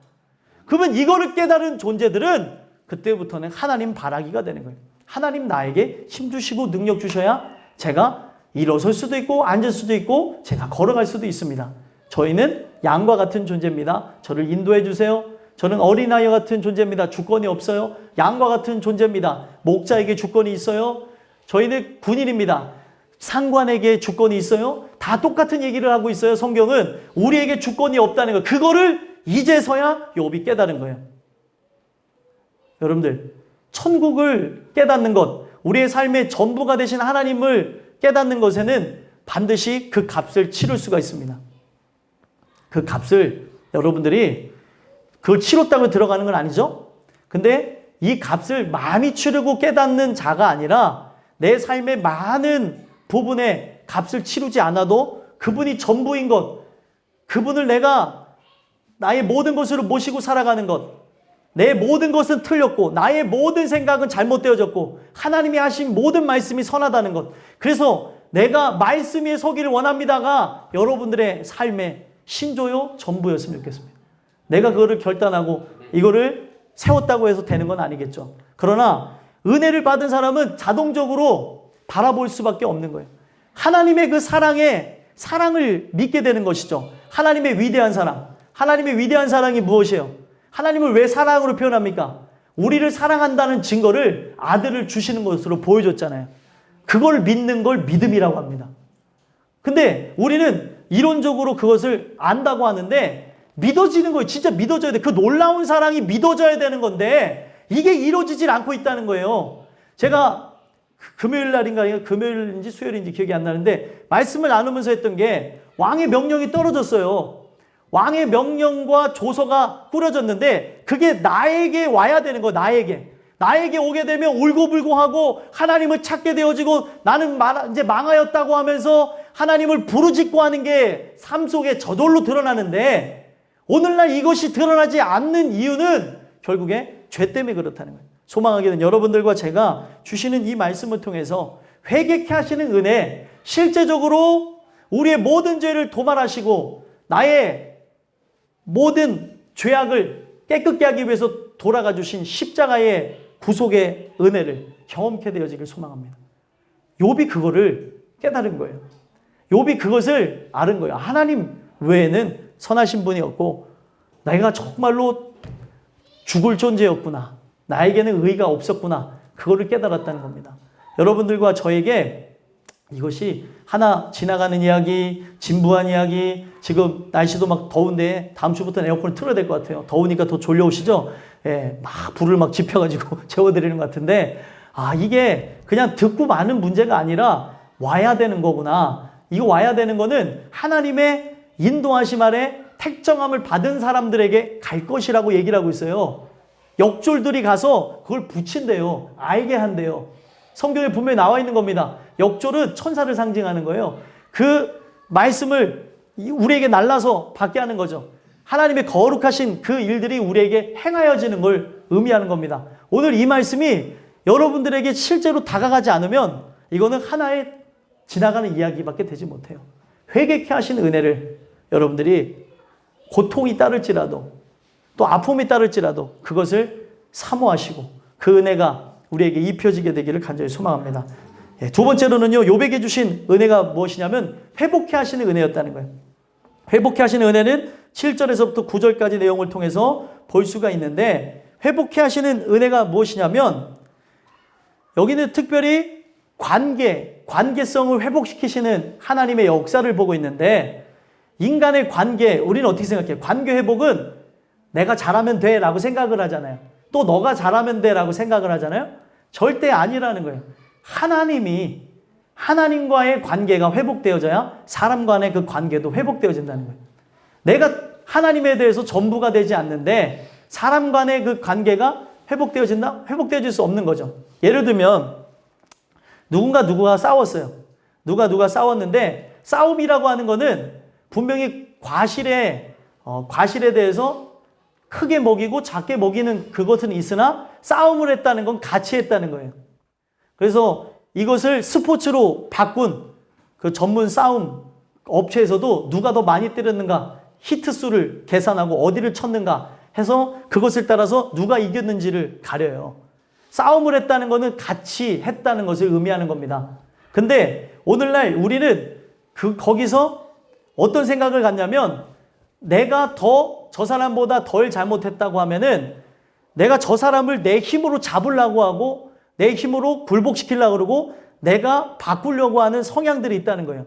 그러면 이거를 깨달은 존재들은 그때부터는 하나님 바라기가 되는 거예요. 하나님 나에게 힘 주시고 능력 주셔야 제가 일어설 수도 있고 앉을 수도 있고 제가 걸어갈 수도 있습니다. 저희는 양과 같은 존재입니다. 저를 인도해 주세요. 저는 어린아이와 같은 존재입니다. 주권이 없어요. 양과 같은 존재입니다. 목자에게 주권이 있어요. 저희는 군인입니다. 상관에게 주권이 있어요. 다 똑같은 얘기를 하고 있어요. 성경은 우리에게 주권이 없다는 거. 그거를 이제서야 욥이 깨달은 거예요. 여러분들, 천국을 깨닫는 것, 우리의 삶의 전부가 되신 하나님을 깨닫는 것에는 반드시 그 값을 치를 수가 있습니다. 그 값을 여러분들이 그걸 치렀다고 들어가는 건 아니죠. 근데 이 값을 많이 치르고 깨닫는 자가 아니라 내 삶의 많은 부분에 값을 치르지 않아도 그분이 전부인 것, 그분을 내가 나의 모든 것으로 모시고 살아가는 것, 내 모든 것은 틀렸고 나의 모든 생각은 잘못되어졌고 하나님이 하신 모든 말씀이 선하다는 것, 그래서 내가 말씀 위에 서기를 원합니다가 여러분들의 삶의 신조요 전부였으면 좋겠습니다. 내가 그거를 결단하고 이거를 세웠다고 해서 되는 건 아니겠죠. 그러나 은혜를 받은 사람은 자동적으로 바라볼 수밖에 없는 거예요. 하나님의 그 사랑을 믿게 되는 것이죠. 하나님의 위대한 사랑. 하나님의 위대한 사랑이 무엇이에요? 하나님을 왜 사랑으로 표현합니까? 우리를 사랑한다는 증거를 아들을 주시는 것으로 보여줬잖아요. 그걸 믿는 걸 믿음이라고 합니다. 근데 우리는 이론적으로 그것을 안다고 하는데 믿어지는 거예요. 진짜 믿어져야 돼. 그 놀라운 사랑이 믿어져야 되는 건데 이게 이루어지질 않고 있다는 거예요. 제가 금요일 날인가 금요일인지 수요일인지 기억이 안 나는데 말씀을 나누면서 했던 게 왕의 명령이 떨어졌어요. 왕의 명령과 조서가 꾸려졌는데 그게 나에게 와야 되는 거예요. 나에게 오게 되면 울고불고하고 하나님을 찾게 되어지고 나는 이제 망하였다고 하면서 하나님을 부르짖고 하는 게 삶 속에 저절로 드러나는데 오늘날 이것이 드러나지 않는 이유는 결국에 죄 때문에 그렇다는 거예요. 소망하게 된 여러분들과 제가 주시는 이 말씀을 통해서 회개케 하시는 은혜, 실제적으로 우리의 모든 죄를 도말하시고 나의 모든 죄악을 깨끗게 하기 위해서 돌아가 주신 십자가의 구속의 은혜를 경험케 되어지길 소망합니다. 욥이 그거를 깨달은 거예요. 욥이 그것을 아는 거예요. 하나님 외에는 선하신 분이 없고 내가 정말로 죽을 존재였구나. 나에게는 의의가 없었구나. 그거를 깨달았다는 겁니다. 여러분들과 저에게 이것이 하나 지나가는 이야기, 진부한 이야기, 지금 날씨도 막 더운데 다음 주부터는 에어컨을 틀어야 될 것 같아요. 더우니까 더 졸려오시죠? 예, 막 불을 막 지펴가지고 재워드리는 것 같은데 이게 그냥 듣고 마는 문제가 아니라 와야 되는 거구나. 이거 와야 되는 거는 하나님의 인도하심 아래 택정함을 받은 사람들에게 갈 것이라고 얘기를 하고 있어요. 역졸들이 가서 그걸 붙인대요. 알게 한대요. 성경에 분명히 나와 있는 겁니다. 역졸은 천사를 상징하는 거예요. 그 말씀을 우리에게 날라서 받게 하는 거죠. 하나님의 거룩하신 그 일들이 우리에게 행하여지는 걸 의미하는 겁니다. 오늘 이 말씀이 여러분들에게 실제로 다가가지 않으면 이거는 하나의 지나가는 이야기밖에 되지 못해요. 회개케 하신 은혜를 여러분들이 고통이 따를지라도 또 아픔이 따를지라도 그것을 사모하시고 그 은혜가 우리에게 입혀지게 되기를 간절히 소망합니다. 두 번째로는요, 욥에게 주신 은혜가 무엇이냐면 회복케 하시는 은혜였다는 거예요. 회복케 하시는 은혜는 7절에서부터 9절까지 내용을 통해서 볼 수가 있는데 회복케 하시는 은혜가 무엇이냐면 여기는 특별히 관계성을 회복시키시는 하나님의 역사를 보고 있는데, 인간의 관계, 우리는 어떻게 생각해요? 관계 회복은 내가 잘하면 돼 라고 생각을 하잖아요. 또 너가 잘하면 돼 라고 생각을 하잖아요. 절대 아니라는 거예요. 하나님과의 관계가 회복되어져야 사람 간의 그 관계도 회복되어진다는 거예요. 내가 하나님에 대해서 전부가 되지 않는데 사람 간의 그 관계가 회복되어진다? 회복되어질 수 없는 거죠. 예를 들면 누가 싸웠어요. 누가 싸웠는데, 싸움이라고 하는 거는 분명히 과실에 대해서 크게 먹이고 작게 먹이는 그것은 있으나 싸움을 했다는 건 같이 했다는 거예요. 그래서 이것을 스포츠로 바꾼 그 전문 싸움 업체에서도 누가 더 많이 때렸는가, 히트 수를 계산하고 어디를 쳤는가 해서 그것을 따라서 누가 이겼는지를 가려요. 싸움을 했다는 것은 같이 했다는 것을 의미하는 겁니다. 근데 오늘날 우리는 거기서 어떤 생각을 갖냐면, 내가 저 사람보다 덜 잘못했다고 하면은 내가 저 사람을 내 힘으로 잡으려고 하고 내 힘으로 굴복시키려고 그러고 내가 바꾸려고 하는 성향들이 있다는 거예요.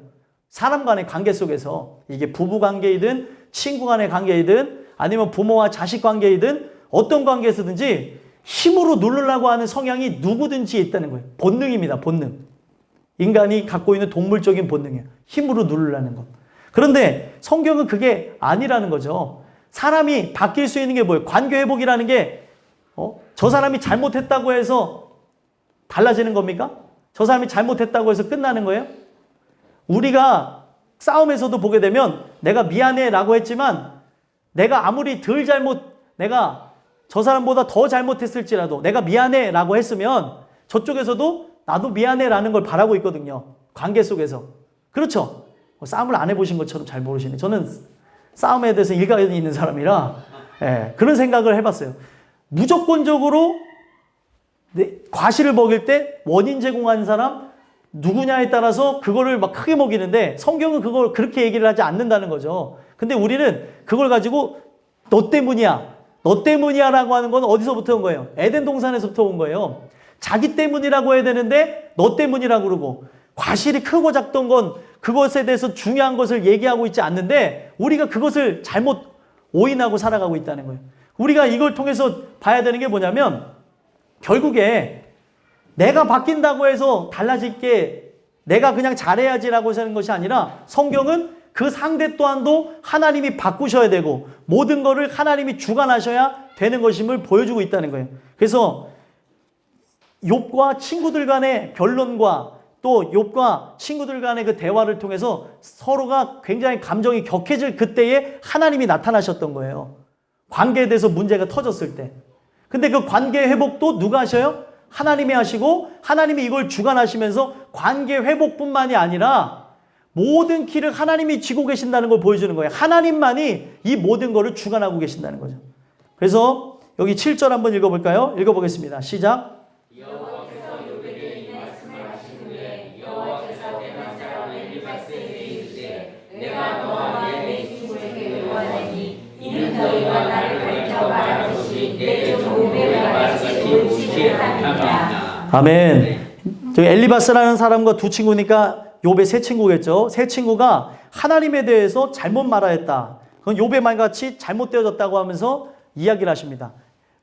사람 간의 관계 속에서, 이게 부부 관계이든 친구 간의 관계이든 아니면 부모와 자식 관계이든 어떤 관계에서든지 힘으로 누르려고 하는 성향이 누구든지 있다는 거예요. 본능입니다. 본능. 인간이 갖고 있는 동물적인 본능이에요. 힘으로 누르려는 것. 그런데 성경은 그게 아니라는 거죠. 사람이 바뀔 수 있는 게 뭐예요? 관계 회복이라는 게 저 사람이 잘못했다고 해서 달라지는 겁니까? 저 사람이 잘못했다고 해서 끝나는 거예요? 우리가 싸움에서도 보게 되면 내가 미안해 라고 했지만 내가 아무리 내가 저 사람보다 더 잘못했을지라도 내가 미안해 라고 했으면 저쪽에서도 나도 미안해 라는 걸 바라고 있거든요. 관계 속에서. 그렇죠? 싸움을 안 해보신 것처럼 잘 모르시네. 저는 싸움에 대해서 일가견이 있는 사람이라 그런 생각을 해봤어요. 무조건적으로 과실을 먹일 때 원인 제공하는 사람 누구냐에 따라서 그거를 막 크게 먹이는데, 성경은 그걸 그렇게 얘기를 하지 않는다는 거죠. 근데 우리는 그걸 가지고 너 때문이야 라고 하는 건 어디서부터 온 거예요? 에덴 동산에서부터 온 거예요. 자기 때문이라고 해야 되는데 너 때문이라고 그러고, 과실이 크고 작던 건 그것에 대해서 중요한 것을 얘기하고 있지 않는데 우리가 그것을 잘못 오인하고 살아가고 있다는 거예요. 우리가 이걸 통해서 봐야 되는 게 뭐냐면, 결국에 내가 바뀐다고 해서 달라질 게 내가 그냥 잘해야지라고 하는 것이 아니라, 성경은 그 상대 또한도 하나님이 바꾸셔야 되고 모든 거를 하나님이 주관하셔야 되는 것임을 보여주고 있다는 거예요. 그래서 욥과 친구들 간의 변론과 또 욥과 친구들 간의 그 대화를 통해서 서로가 굉장히 감정이 격해질 그때에 하나님이 나타나셨던 거예요. 관계에 대해서 문제가 터졌을 때. 근데 그 관계 회복도 누가 하셔요? 하나님이 하시고, 하나님이 이걸 주관하시면서 관계 회복뿐만이 아니라 모든 키를 하나님이 쥐고 계신다는 걸 보여주는 거예요. 하나님만이 이 모든 거를 주관하고 계신다는 거죠. 그래서 여기 7절 한번 읽어볼까요? 읽어보겠습니다. 시작. 아멘. 저기 엘리바스라는 사람과 두 친구니까 욥의 세 친구겠죠. 세 친구가 하나님에 대해서 잘못 말하였다. 그건 욥의 말같이 잘못되어졌다고 하면서 이야기를 하십니다.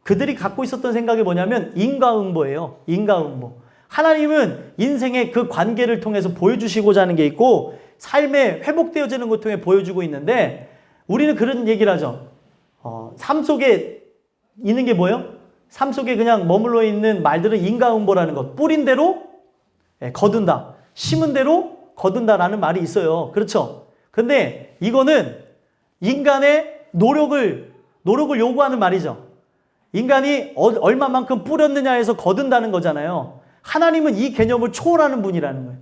그들이 갖고 있었던 생각이 뭐냐면 인과응보예요. 인과응보. 하나님은 인생의 그 관계를 통해서 보여주시고자 하는 게 있고 삶에 회복되어지는 것 통해 보여주고 있는데, 우리는 그런 얘기를 하죠. 삶 속에 있는 게 뭐예요? 삶 속에 그냥 머물러 있는 말들은 인과응보라는 것. 뿌린 대로 거둔다. 심은 대로 거둔다라는 말이 있어요. 그렇죠? 근데 이거는 인간의 노력을 요구하는 말이죠. 인간이 얼마만큼 뿌렸느냐에서 거둔다는 거잖아요. 하나님은 이 개념을 초월하는 분이라는 거예요.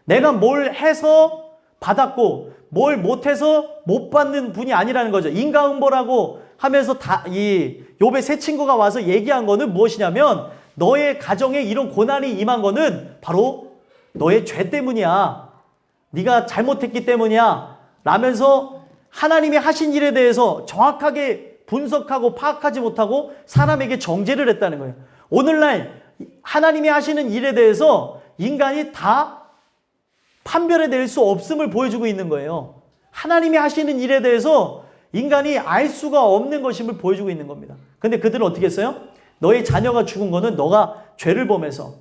내가 뭘 해서 받았고 뭘 못해서 못 받는 분이 아니라는 거죠. 인과응보라고 하면서 이 욥의 세 친구가 와서 얘기한 거는 무엇이냐면, 너의 가정에 이런 고난이 임한 거는 바로 너의 죄 때문이야. 네가 잘못했기 때문이야. 라면서 하나님이 하신 일에 대해서 정확하게 분석하고 파악하지 못하고 사람에게 정죄를 했다는 거예요. 오늘날 하나님이 하시는 일에 대해서 인간이 다 판별해낼 수 없음을 보여주고 있는 거예요. 하나님이 하시는 일에 대해서 인간이 알 수가 없는 것임을 보여주고 있는 겁니다. 근데 그들은 어떻게 했어요? 너희 자녀가 죽은 거는 너가 죄를 범해서,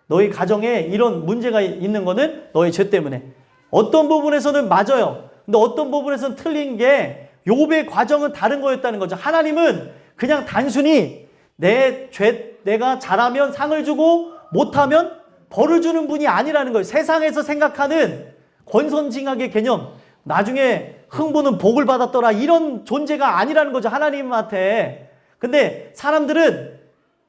너희 가정에 이런 문제가 있는 거는 너의 죄 때문에. 어떤 부분에서는 맞아요. 근데 어떤 부분에서는 틀린 게 욥의 과정은 다른 거였다는 거죠. 하나님은 그냥 단순히 내가 잘하면 상을 주고 못하면 벌을 주는 분이 아니라는 거예요. 세상에서 생각하는 권선징악의 개념, 나중에 흥부는 복을 받았더라, 이런 존재가 아니라는 거죠, 하나님한테. 근데 사람들은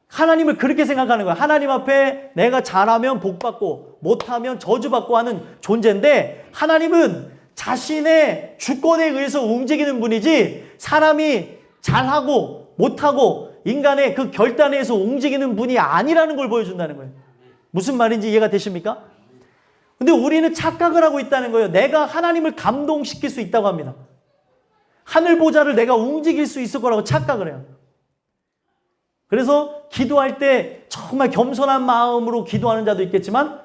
하나님을 그렇게 생각하는 거예요. 하나님 앞에 내가 잘하면 복받고 못하면 저주받고 하는 존재인데, 하나님은 자신의 주권에 의해서 움직이는 분이지 사람이 잘하고 못하고 인간의 그 결단에 의해서 움직이는 분이 아니라는 걸 보여준다는 거예요. 무슨 말인지 이해가 되십니까? 근데 우리는 착각을 하고 있다는 거예요. 내가 하나님을 감동시킬 수 있다고 합니다. 하늘 보좌를 내가 움직일 수 있을 거라고 착각을 해요. 그래서 기도할 때 정말 겸손한 마음으로 기도하는 자도 있겠지만,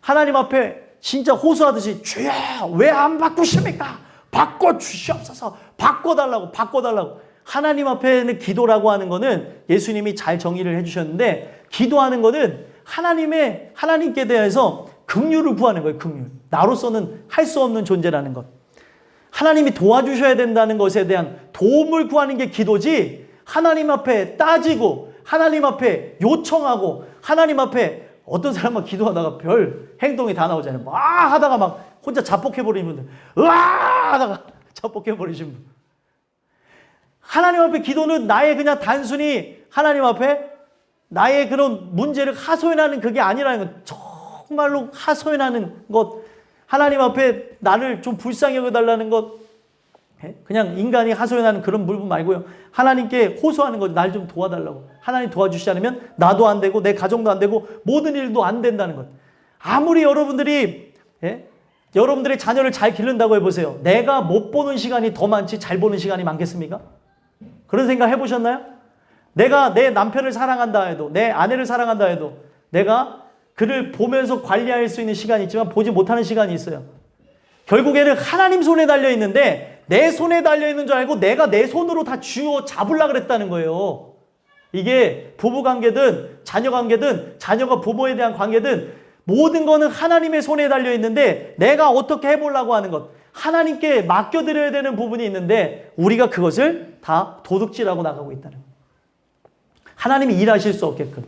하나님 앞에 진짜 호소하듯이 주여 왜 안 바꾸십니까? 바꿔주시옵소서. 바꿔달라고. 하나님 앞에는 기도라고 하는 거는 예수님이 잘 정의를 해주셨는데, 기도하는 거는 하나님께 대해서 긍휼을 구하는 거예요. 긍휼. 나로서는 할 수 없는 존재라는 것. 하나님이 도와주셔야 된다는 것에 대한 도움을 구하는 게 기도지, 하나님 앞에 따지고 하나님 앞에 요청하고 하나님 앞에, 어떤 사람은 기도하다가 별 행동이 다 나오잖아요. 막 하다가 막 혼자 자뻑해버리는 분들, 으아 하다가 자뻑해버리신 분. 하나님 앞에 기도는 나의 그냥 단순히 하나님 앞에 나의 그런 문제를 하소연하는 그게 아니라는 것. 정말로 하소연하는 것, 하나님 앞에 나를 좀 불쌍히 여겨달라는 것, 그냥 인간이 하소연하는 그런 부분 말고요. 하나님께 호소하는 것, 날 좀 도와달라고. 하나님 도와주시지 않으면 나도 안 되고 내 가정도 안 되고 모든 일도 안 된다는 것. 아무리 여러분들이 여러분들의 자녀를 잘 기른다고 해보세요. 내가 못 보는 시간이 더 많지 잘 보는 시간이 많겠습니까? 그런 생각 해보셨나요? 내가 내 남편을 사랑한다 해도, 내 아내를 사랑한다 해도 내가 그를 보면서 관리할 수 있는 시간이 있지만 보지 못하는 시간이 있어요. 결국에는 하나님 손에 달려있는데 내 손에 달려있는 줄 알고 내가 내 손으로 다 쥐어 잡으려고 그랬다는 거예요. 이게 부부관계든 자녀관계든 자녀가 부모에 대한 관계든 모든 거는 하나님의 손에 달려있는데 내가 어떻게 해보려고 하는 것, 하나님께 맡겨드려야 되는 부분이 있는데 우리가 그것을 다 도둑질하고 나가고 있다는 거예요. 하나님이 일하실 수 없게끔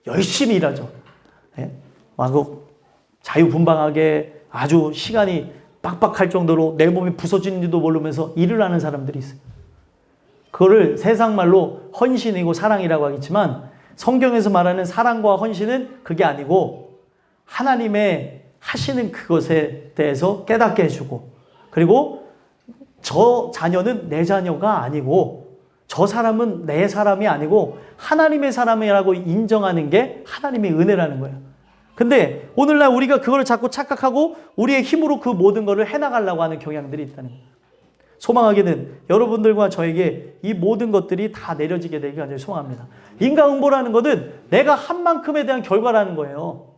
열심히 일하죠. 막 자유분방하게 아주 시간이 빡빡할 정도로 내 몸이 부서지는지도 모르면서 일을 하는 사람들이 있어요. 그거를 세상 말로 헌신이고 사랑이라고 하겠지만, 성경에서 말하는 사랑과 헌신은 그게 아니고 하나님의 하시는 그것에 대해서 깨닫게 해주고, 그리고 저 자녀는 내 자녀가 아니고 저 사람은 내 사람이 아니고 하나님의 사람이라고 인정하는 게 하나님의 은혜라는 거예요. 근데 오늘날 우리가 그걸 자꾸 착각하고 우리의 힘으로 그 모든 것을 해나가려고 하는 경향들이 있다는 거예요. 소망하게는 여러분들과 저에게 이 모든 것들이 다 내려지게 되길 간절히 소망합니다. 인과응보라는 것은 내가 한 만큼에 대한 결과라는 거예요.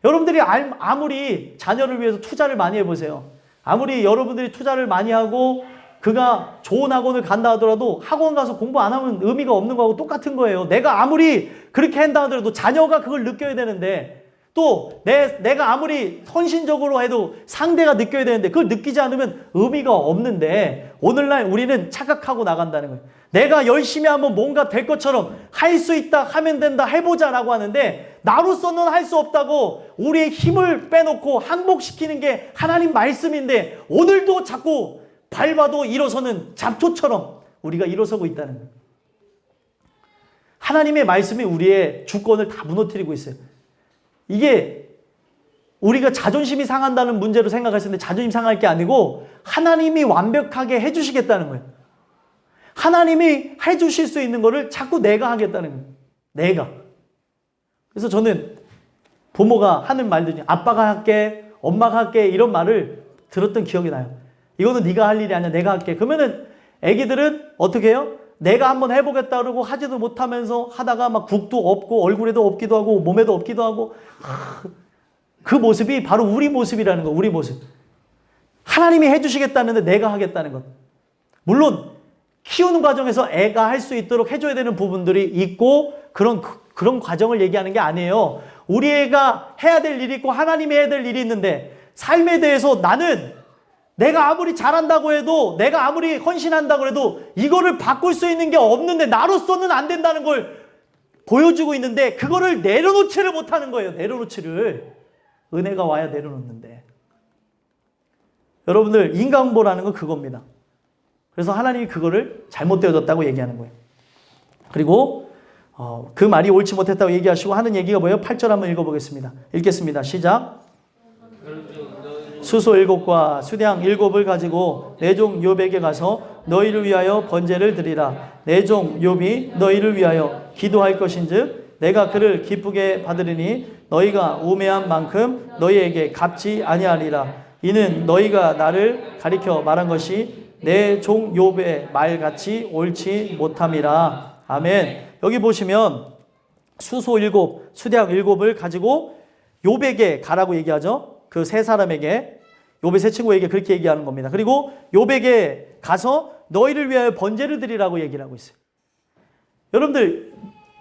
여러분들이 아무리 자녀를 위해서 투자를 많이 해보세요. 아무리 여러분들이 투자를 많이 하고 그가 좋은 학원을 간다 하더라도 학원 가서 공부 안 하면 의미가 없는 거하고 똑같은 거예요. 내가 아무리 그렇게 한다 하더라도 자녀가 그걸 느껴야 되는데, 또 내가 아무리 헌신적으로 해도 상대가 느껴야 되는데 그걸 느끼지 않으면 의미가 없는데, 오늘날 우리는 착각하고 나간다는 거예요. 내가 열심히 하면 뭔가 될 것처럼 할 수 있다, 하면 된다, 해보자라고 하는데 나로서는 할 수 없다고 우리의 힘을 빼놓고 항복시키는 게 하나님 말씀인데, 오늘도 자꾸 밟아도 일어서는 잡초처럼 우리가 일어서고 있다는 거예요. 하나님의 말씀이 우리의 주권을 다 무너뜨리고 있어요. 이게 우리가 자존심이 상한다는 문제로 생각했을 때 자존심 상할 게 아니고 하나님이 완벽하게 해주시겠다는 거예요. 하나님이 해주실 수 있는 거를 자꾸 내가 하겠다는 거예요. 내가. 그래서 저는 부모가 하는 말들이 아빠가 할게, 엄마가 할게 이런 말을 들었던 기억이 나요. 이거는 네가 할 일이 아니야, 내가 할게. 그러면은 애기들은 어떻게 해요? 내가 한번 해보겠다 그러고 하지도 못하면서 하다가 막 국도 없고 얼굴에도 없기도 하고 몸에도 없기도 하고 그 모습이 바로 우리 모습이라는 거, 우리 모습. 하나님이 해주시겠다는데 내가 하겠다는 것. 물론 키우는 과정에서 애가 할 수 있도록 해줘야 되는 부분들이 있고 그런 과정을 얘기하는 게 아니에요. 우리 애가 해야 될 일이 있고 하나님이 해야 될 일이 있는데 삶에 대해서 나는 내가 아무리 잘한다고 해도 내가 아무리 헌신한다고 해도 이거를 바꿀 수 있는 게 없는데 나로서는 안 된다는 걸 보여주고 있는데 그거를 내려놓지를 못하는 거예요. 내려놓지를. 은혜가 와야 내려놓는데. 여러분들 인간보라는 건 그겁니다. 그래서 하나님이 그거를 잘못되어졌다고 얘기하는 거예요. 그리고 그 말이 옳지 못했다고 얘기하시고 하는 얘기가 뭐예요? 8절 한번 읽어보겠습니다. 읽겠습니다. 시작. 수소 7과 수량 7을 가지고 내 종 욥에게 가서 너희를 위하여 번제를 드리라. 내 종 욥이 너희를 위하여 기도할 것인즉 내가 그를 기쁘게 받으리니 너희가 우매한 만큼 너희에게 갚지 아니하리라. 이는 너희가 나를 가리켜 말한 것이 내 종 욥의 말같이 옳지 못함이라. 아멘. 여기 보시면 수소 7, 수량 7을 가지고 욥에게 가라고 얘기하죠. 그 세 사람에게, 욥의 세 친구에게 그렇게 얘기하는 겁니다. 그리고 욥에게 가서 너희를 위하여 번제를 드리라고 얘기를 하고 있어요. 여러분들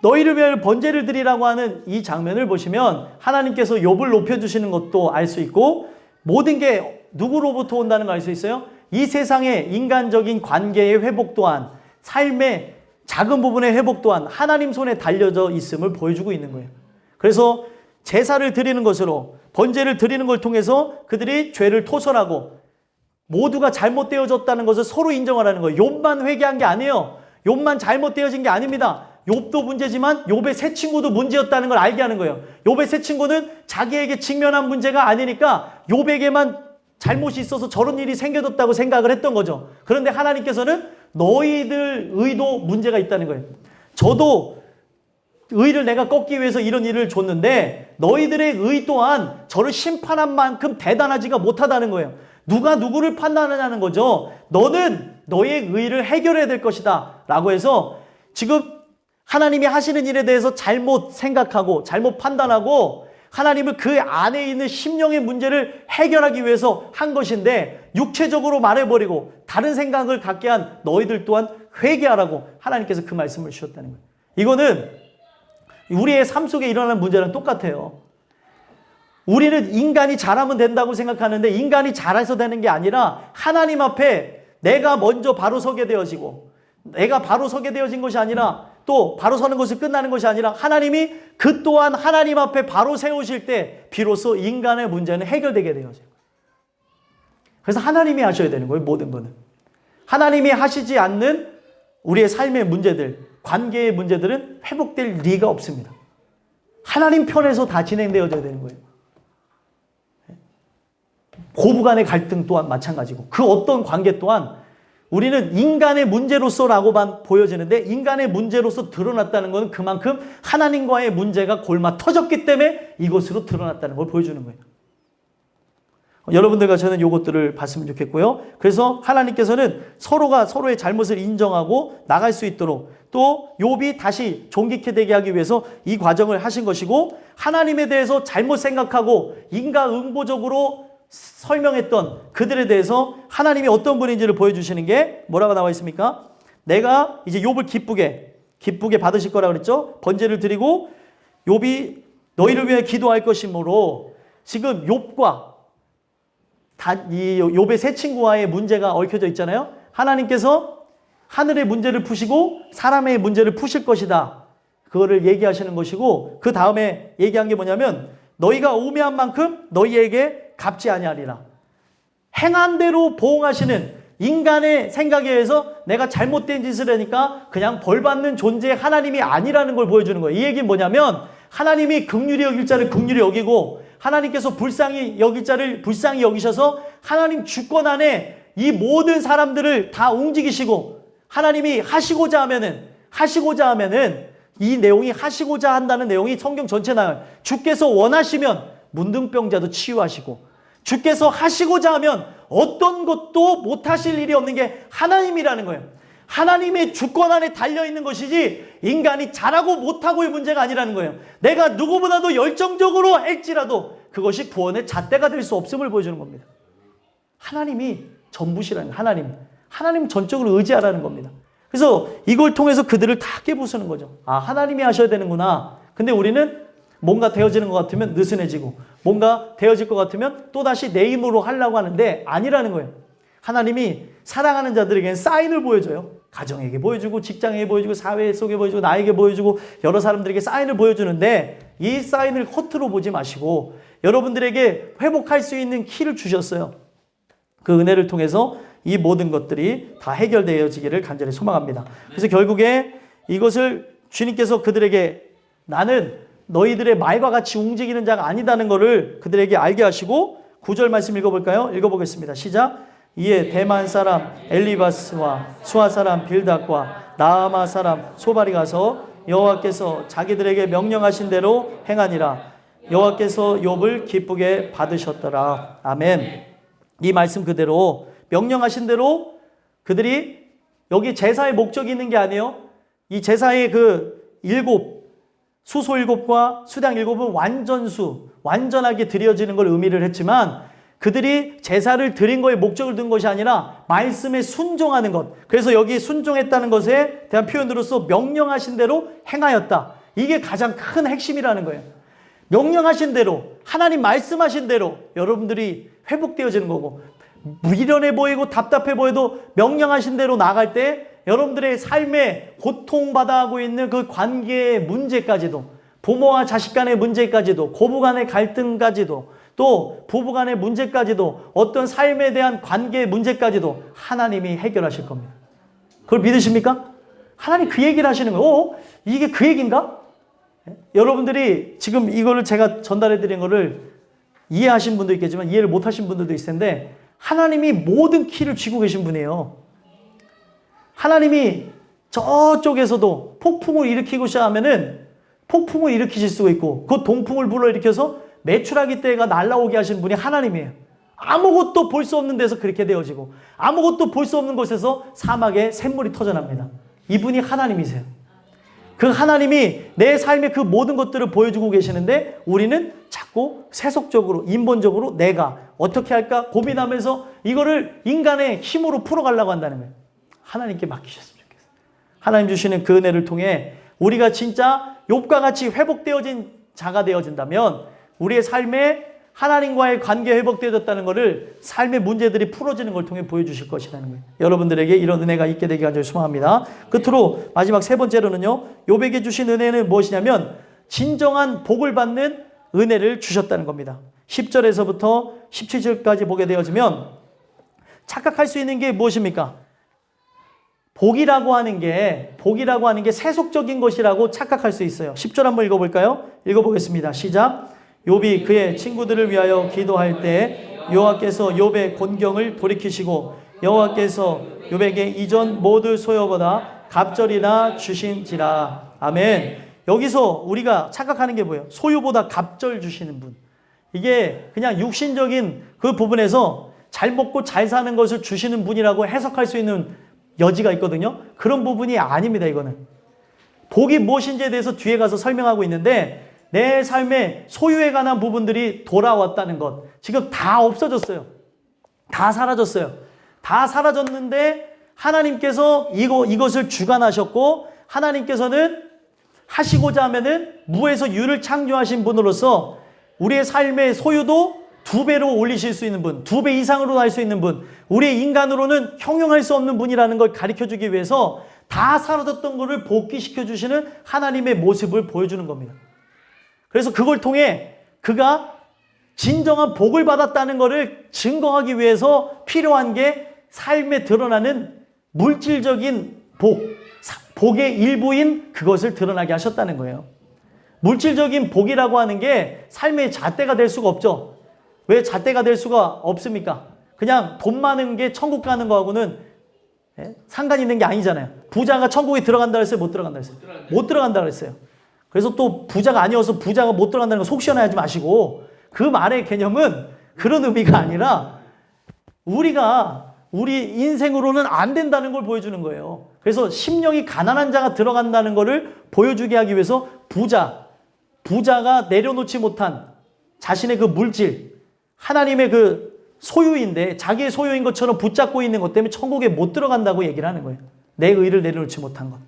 너희를 위하여 번제를 드리라고 하는 이 장면을 보시면 하나님께서 욥을 높여주시는 것도 알 수 있고 모든 게 누구로부터 온다는 걸 알 수 있어요. 이 세상의 인간적인 관계의 회복 또한 삶의 작은 부분의 회복 또한 하나님 손에 달려져 있음을 보여주고 있는 거예요. 그래서 제사를 드리는 것으로 번제를 드리는 걸 통해서 그들이 죄를 토설하고 모두가 잘못되어졌다는 것을 서로 인정하라는 거예요. 욥만 회개한 게 아니에요. 욥만 잘못되어진 게 아닙니다. 욥도 문제지만 욥의 세 친구도 문제였다는 걸 알게 하는 거예요. 욥의 세 친구는 자기에게 직면한 문제가 아니니까 욥에게만 잘못이 있어서 저런 일이 생겨졌다고 생각을 했던 거죠. 그런데 하나님께서는 너희들 의도 문제가 있다는 거예요. 저도 의를 내가 꺾기 위해서 이런 일을 줬는데 너희들의 의 또한 저를 심판한 만큼 대단하지가 못하다는 거예요. 누가 누구를 판단하냐는 거죠. 너는 너의 의를 해결해야 될 것이다 라고 해서 지금 하나님이 하시는 일에 대해서 잘못 생각하고 잘못 판단하고 하나님을 그 안에 있는 심령의 문제를 해결하기 위해서 한 것인데 육체적으로 말해버리고 다른 생각을 갖게 한 너희들 또한 회개하라고 하나님께서 그 말씀을 주셨다는 거예요. 이거는 우리의 삶 속에 일어나는 문제랑 똑같아요. 우리는 인간이 잘하면 된다고 생각하는데 인간이 잘해서 되는 게 아니라 하나님 앞에 내가 먼저 바로 서게 되어지고 내가 바로 서게 되어진 것이 아니라 또 바로 서는 것이 끝나는 것이 아니라 하나님이 그 또한 하나님 앞에 바로 세우실 때 비로소 인간의 문제는 해결되게 되어져요. 그래서 하나님이 하셔야 되는 거예요. 모든 거는. 하나님이 하시지 않는 우리의 삶의 문제들, 관계의 문제들은 회복될 리가 없습니다. 하나님 편에서 다 진행되어져야 되는 거예요. 고부간의 갈등 또한 마찬가지고 그 어떤 관계 또한 우리는 인간의 문제로서라고만 보여지는데 인간의 문제로서 드러났다는 것은 그만큼 하나님과의 문제가 골마 터졌기 때문에 이것으로 드러났다는 걸 보여주는 거예요. 여러분들과 저는 이것들을 봤으면 좋겠고요. 그래서 하나님께서는 서로가 서로의 잘못을 인정하고 나갈 수 있도록 또 욥이 다시 존귀케 되게 하기 위해서 이 과정을 하신 것이고 하나님에 대해서 잘못 생각하고 인과응보적으로 설명했던 그들에 대해서 하나님이 어떤 분인지를 보여주시는 게 뭐라고 나와 있습니까? 내가 이제 욥을 기쁘게 받으실 거라고 그랬죠? 번제를 드리고 욥이 너희를 위해 기도할 것이므로 지금 욥과 이 욥의 세 친구와의 문제가 얽혀져 있잖아요. 하나님께서 하늘의 문제를 푸시고 사람의 문제를 푸실 것이다. 그거를 얘기하시는 것이고 그 다음에 얘기한 게 뭐냐면 너희가 우매한 만큼 너희에게 갚지 아니하리라. 행한 대로 보응하시는 인간의 생각에 의해서 내가 잘못된 짓을 하니까 그냥 벌받는 존재의 하나님이 아니라는 걸 보여주는 거예요. 이 얘기는 뭐냐면 하나님이 긍휼히 여길 자를 긍휼히 여기고 하나님께서 불쌍히 여길 자를 불쌍히 여기셔서 하나님 주권 안에 이 모든 사람들을 다 움직이시고 하나님이 하시고자 하면은 이 내용이 하시고자 한다는 내용이 성경 전체 나와요. 주께서 원하시면 문둥병자도 치유하시고 주께서 하시고자 하면 어떤 것도 못하실 일이 없는 게 하나님이라는 거예요. 하나님의 주권 안에 달려있는 것이지 인간이 잘하고 못하고의 문제가 아니라는 거예요. 내가 누구보다도 열정적으로 할지라도 그것이 구원의 잣대가 될 수 없음을 보여주는 겁니다. 하나님이 전부시라는 거예요. 하나님 전적으로 의지하라는 겁니다. 그래서 이걸 통해서 그들을 다 깨부수는 거죠. 아, 하나님이 하셔야 되는구나. 근데 우리는 뭔가 되어지는 것 같으면 느슨해지고 뭔가 되어질 것 같으면 또다시 내 힘으로 하려고 하는데 아니라는 거예요. 하나님이 사랑하는 자들에게는 사인을 보여줘요. 가정에게 보여주고 직장에게 보여주고 사회 속에 보여주고 나에게 보여주고 여러 사람들에게 사인을 보여주는데 이 사인을 허투루 보지 마시고 여러분들에게 회복할 수 있는 키를 주셨어요. 그 은혜를 통해서 이 모든 것들이 다 해결되어지기를 간절히 소망합니다. 그래서 결국에 이것을 주님께서 그들에게 나는 너희들의 말과 같이 움직이는 자가 아니다는 것을 그들에게 알게 하시고 9절 말씀 읽어볼까요? 읽어보겠습니다. 시작. 이에 대만 사람 엘리바스와 수아 사람 빌닷과 나아마 사람 소발이 가서 여호와께서 자기들에게 명령하신 대로 행하니라. 여호와께서 욥을 기쁘게 받으셨더라. 아멘. 이 말씀 그대로 명령하신 대로 그들이 여기 제사의 목적이 있는 게 아니에요. 이 제사의 그 수소 7과 수당 7은 완전하게 드려지는 걸 의미를 했지만 그들이 제사를 드린 거에 목적을 둔 것이 아니라 말씀에 순종하는 것. 그래서 여기 순종했다는 것에 대한 표현으로서 명령하신 대로 행하였다. 이게 가장 큰 핵심이라는 거예요. 명령하신 대로, 하나님 말씀하신 대로 여러분들이 회복되어지는 거고 미련해 보이고 답답해 보여도 명령하신 대로 나갈 때 여러분들의 삶에 고통받아 하고 있는 그 관계의 문제까지도 부모와 자식 간의 문제까지도 고부 간의 갈등까지도 또 부부 간의 문제까지도 어떤 삶에 대한 관계의 문제까지도 하나님이 해결하실 겁니다. 그걸 믿으십니까? 하나님 그 얘기를 하시는 거예요. 이게 그 얘기인가? 여러분들이 지금 이거를 제가 전달해 드린 거를 이해하신 분도 있겠지만 이해를 못 하신 분들도 있을 텐데 하나님이 모든 키를 쥐고 계신 분이에요. 하나님이 저쪽에서도 폭풍을 일으키고자 하면은 폭풍을 일으키실 수가 있고 그 동풍을 불러일으켜서 메추라기 떼가 날아오게 하신 분이 하나님이에요. 아무것도 볼 수 없는 데서 그렇게 되어지고 아무것도 볼 수 없는 곳에서 사막에 샘물이 터져납니다. 이분이 하나님이세요. 그 하나님이 내 삶의 그 모든 것들을 보여주고 계시는데 우리는 자꾸 세속적으로 인본적으로 내가 어떻게 할까 고민하면서 이거를 인간의 힘으로 풀어가려고 한다는 거예요. 하나님께 맡기셨으면 좋겠어요. 하나님 주시는 그 은혜를 통해 우리가 진짜 욥과 같이 회복되어진 자가 되어진다면 우리의 삶에 하나님과의 관계 회복되어졌다는 것을 삶의 문제들이 풀어지는 걸 통해 보여주실 것이라는 거예요. 여러분들에게 이런 은혜가 있게 되기를 간절히 소망합니다. 끝으로 마지막 세 번째로는요. 욥에게 주신 은혜는 무엇이냐면 진정한 복을 받는 은혜를 주셨다는 겁니다. 10절에서부터 17절까지 보게 되어지면 착각할 수 있는 게 무엇입니까? 복이라고 하는 게 세속적인 것이라고 착각할 수 있어요. 10절 한번 읽어볼까요? 읽어보겠습니다. 시작. 욥이 그의 친구들을 위하여 기도할 때 여호와께서 욥의 곤경을 돌이키시고 여호와께서 욥에게 이전 모두 소유보다 갑절이나 주신지라. 아멘. 여기서 우리가 착각하는 게 뭐예요? 소유보다 갑절 주시는 분. 이게 그냥 육신적인 그 부분에서 잘 먹고 잘 사는 것을 주시는 분이라고 해석할 수 있는 여지가 있거든요. 그런 부분이 아닙니다. 이거는 복이 무엇인지에 대해서 뒤에 가서 설명하고 있는데 내 삶의 소유에 관한 부분들이 돌아왔다는 것. 지금 다 없어졌어요. 다 사라졌어요. 다 사라졌는데 하나님께서 이것을 주관하셨고 하나님께서는 하시고자 하면은 무에서 유를 창조하신 분으로서 우리의 삶의 소유도 2배로 올리실 수 있는 분, 2배 이상으로 할 수 있는 분, 우리의 인간으로는 형용할 수 없는 분이라는 걸 가르쳐주기 위해서 다 사라졌던 것을 복귀시켜 주시는 하나님의 모습을 보여주는 겁니다. 그래서 그걸 통해 그가 진정한 복을 받았다는 것을 증거하기 위해서 필요한 게 삶에 드러나는 물질적인 복의 일부인 그것을 드러나게 하셨다는 거예요. 물질적인 복이라고 하는 게 삶의 잣대가 될 수가 없죠. 왜 잣대가 될 수가 없습니까? 그냥 돈 많은 게 천국 가는 거하고는 상관 있는 게 아니잖아요. 부자가 천국에 들어간다 그랬어요? 못 들어간다 그랬어요? 못 들어간다 그랬어요. 그래서 또 부자가 아니어서 부자가 못 들어간다는 거 속 시원하지 마시고 그 말의 개념은 그런 의미가 아니라 우리 인생으로는 안 된다는 걸 보여주는 거예요. 그래서 심령이 가난한 자가 들어간다는 것을 보여주게 하기 위해서 부자가 내려놓지 못한 자신의 그 물질, 하나님의 그 소유인데 자기의 소유인 것처럼 붙잡고 있는 것 때문에 천국에 못 들어간다고 얘기를 하는 거예요. 내 의를 내려놓지 못한 것.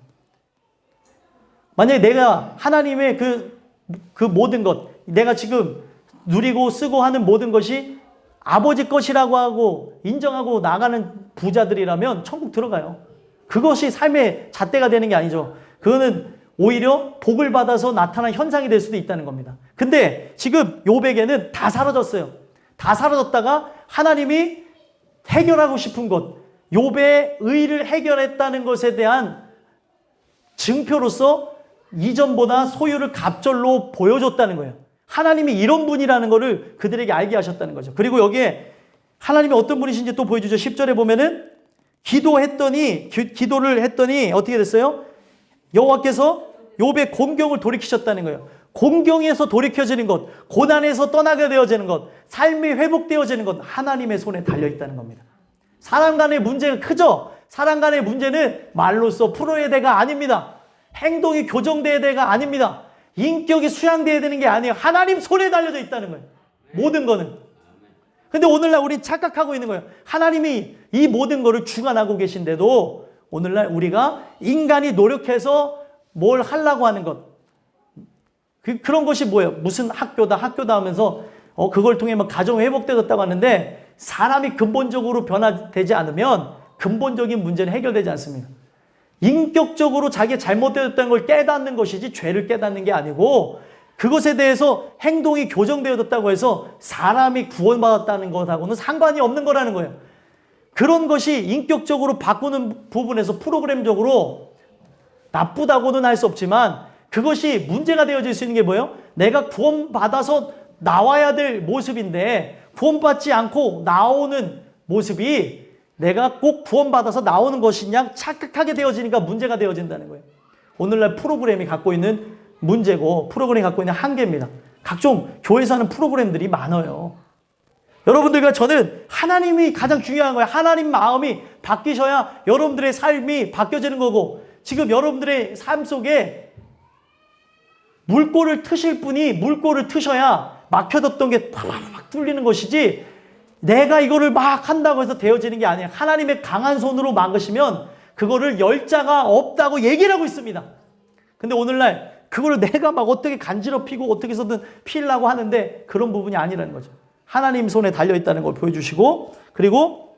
만약에 내가 하나님의 그 모든 것, 내가 지금 누리고 쓰고 하는 모든 것이 아버지 것이라고 하고 인정하고 나가는 부자들이라면 천국 들어가요. 그것이 삶의 잣대가 되는 게 아니죠. 그거는 오히려 복을 받아서 나타난 현상이 될 수도 있다는 겁니다. 근데 지금 욥에게는 다 사라졌어요. 다 사라졌다가 하나님이 해결하고 싶은 것, 욥의 의를 해결했다는 것에 대한 증표로서 이전보다 소유를 갑절로 보여줬다는 거예요. 하나님이 이런 분이라는 것을 그들에게 알게 하셨다는 거죠. 그리고 여기에 하나님이 어떤 분이신지 또 보여주죠. 10절에 보면은 기도를 했더니 어떻게 됐어요? 여호와께서 욥의 공경을 돌이키셨다는 거예요. 공경에서 돌이켜지는 것, 고난에서 떠나게 되어지는 것, 삶이 회복되어지는 것, 하나님의 손에 달려있다는 겁니다. 사람 간의 문제가 크죠? 사람 간의 문제는 말로써 풀어야 돼가 아닙니다. 행동이 교정돼야 돼가 아닙니다. 인격이 수양돼야 되는 게 아니에요. 하나님 손에 달려져 있다는 거예요. 모든 거는. 근데 오늘날 우리 착각하고 있는 거예요. 하나님이 이 모든 거를 주관하고 계신데도 오늘날 우리가 인간이 노력해서 뭘 하려고 하는 것. 그런 것이 뭐예요? 무슨 학교다 하면서 그걸 통해 막 가정이 회복되었다고 하는데 사람이 근본적으로 변화되지 않으면 근본적인 문제는 해결되지 않습니다. 인격적으로 자기가 잘못되었다는 걸 깨닫는 것이지 죄를 깨닫는 게 아니고 그것에 대해서 행동이 교정되어졌다고 해서 사람이 구원받았다는 것하고는 상관이 없는 거라는 거예요. 그런 것이 인격적으로 바꾸는 부분에서 프로그램적으로 나쁘다고는 할 수 없지만 그것이 문제가 되어질 수 있는 게 뭐예요? 내가 구원받아서 나와야 될 모습인데 구원받지 않고 나오는 모습이 내가 꼭 구원받아서 나오는 것이냐 착각하게 되어지니까 문제가 되어진다는 거예요. 오늘날 프로그램이 갖고 있는 문제고 프로그램이 갖고 있는 한계입니다. 각종 교회에서 하는 프로그램들이 많아요. 여러분들과 저는 하나님이 가장 중요한 거예요. 하나님 마음이 바뀌셔야 여러분들의 삶이 바뀌어지는 거고 지금 여러분들의 삶 속에 물꼬를 트실 분이 물꼬를 트셔야 막혀뒀던 게 막 뚫리는 것이지 내가 이거를 막 한다고 해서 되어지는 게 아니에요. 하나님의 강한 손으로 막으시면 그거를 열 자가 없다고 얘기를 하고 있습니다. 근데 오늘날 그거를 내가 막 어떻게 간지럽히고 어떻게 해서든 피려고 하는데 그런 부분이 아니라는 거죠. 하나님 손에 달려있다는 걸 보여주시고 그리고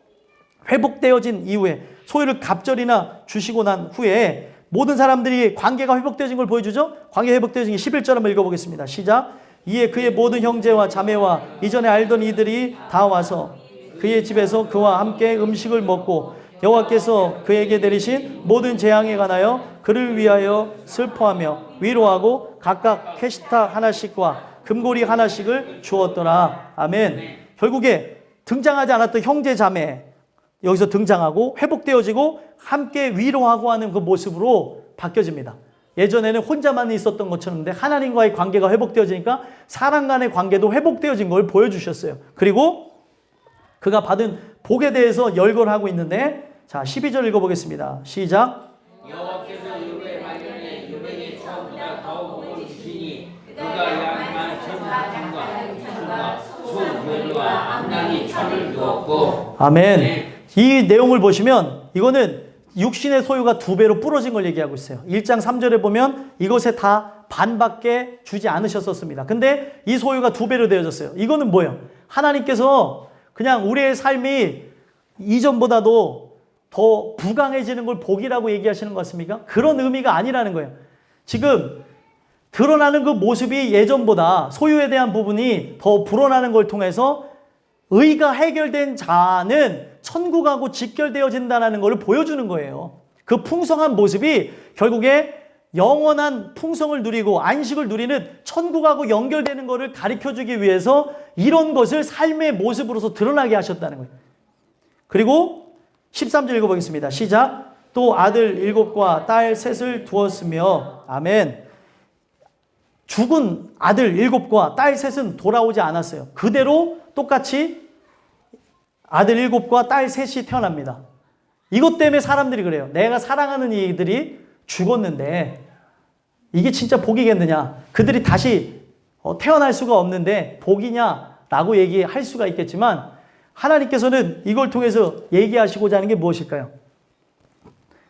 회복되어진 이후에 소유를 갑절이나 주시고 난 후에 모든 사람들이 관계가 회복되어진 걸 보여주죠. 관계 회복되어진 게 11절 한번 읽어보겠습니다. 시작. 이에 그의 모든 형제와 자매와 이전에 알던 이들이 다 와서 그의 집에서 그와 함께 음식을 먹고 여호와께서 그에게 내리신 모든 재앙에 관하여 그를 위하여 슬퍼하며 위로하고 각각 캐시타 하나씩과 금고리 하나씩을 주었더라. 아멘. 결국에 등장하지 않았던 형제 자매 여기서 등장하고 회복되어지고 함께 위로하고 하는 그 모습으로 바뀌어집니다. 예전에는 혼자만 있었던 것처럼 하나님과의 관계가 회복되어지니까 사람 간의 관계도 회복되어진 걸 보여주셨어요. 그리고 그가 받은 복에 대해서 열거하고 있는데 자 12절 읽어보겠습니다. 시작. 여호와께서 욥의 말년에 욥에게 처음보다 더 복을 주시니 그가 양만 천과 소별과 암나니 천을 두었고 아멘. 이 내용을 보시면 이거는 육신의 소유가 2배로 부러진 걸 얘기하고 있어요. 1장 3절에 보면 이것에 다 반밖에 주지 않으셨었습니다. 근데 이 소유가 2배로 되어졌어요. 이거는 뭐예요? 하나님께서 그냥 우리의 삶이 이전보다도 더 부강해지는 걸 복이라고 얘기하시는 것 같습니까? 그런 의미가 아니라는 거예요. 지금 드러나는 그 모습이 예전보다 소유에 대한 부분이 더 불어나는 걸 통해서 의가 해결된 자는 천국하고 직결되어진다는 것을 보여주는 거예요. 그 풍성한 모습이 결국에 영원한 풍성을 누리고 안식을 누리는 천국하고 연결되는 것을 가르쳐주기 위해서 이런 것을 삶의 모습으로서 드러나게 하셨다는 거예요. 그리고 13절 읽어보겠습니다. 시작. 또 아들 7과 딸 3을 두었으며 아멘. 죽은 아들 7과 딸 3은 돌아오지 않았어요. 그대로 똑같이 아들 7과 딸 3이 태어납니다. 이것 때문에 사람들이 그래요. 내가 사랑하는 이들이 죽었는데 이게 진짜 복이겠느냐. 그들이 다시 태어날 수가 없는데 복이냐라고 얘기할 수가 있겠지만 하나님께서는 이걸 통해서 얘기하시고자 하는 게 무엇일까요?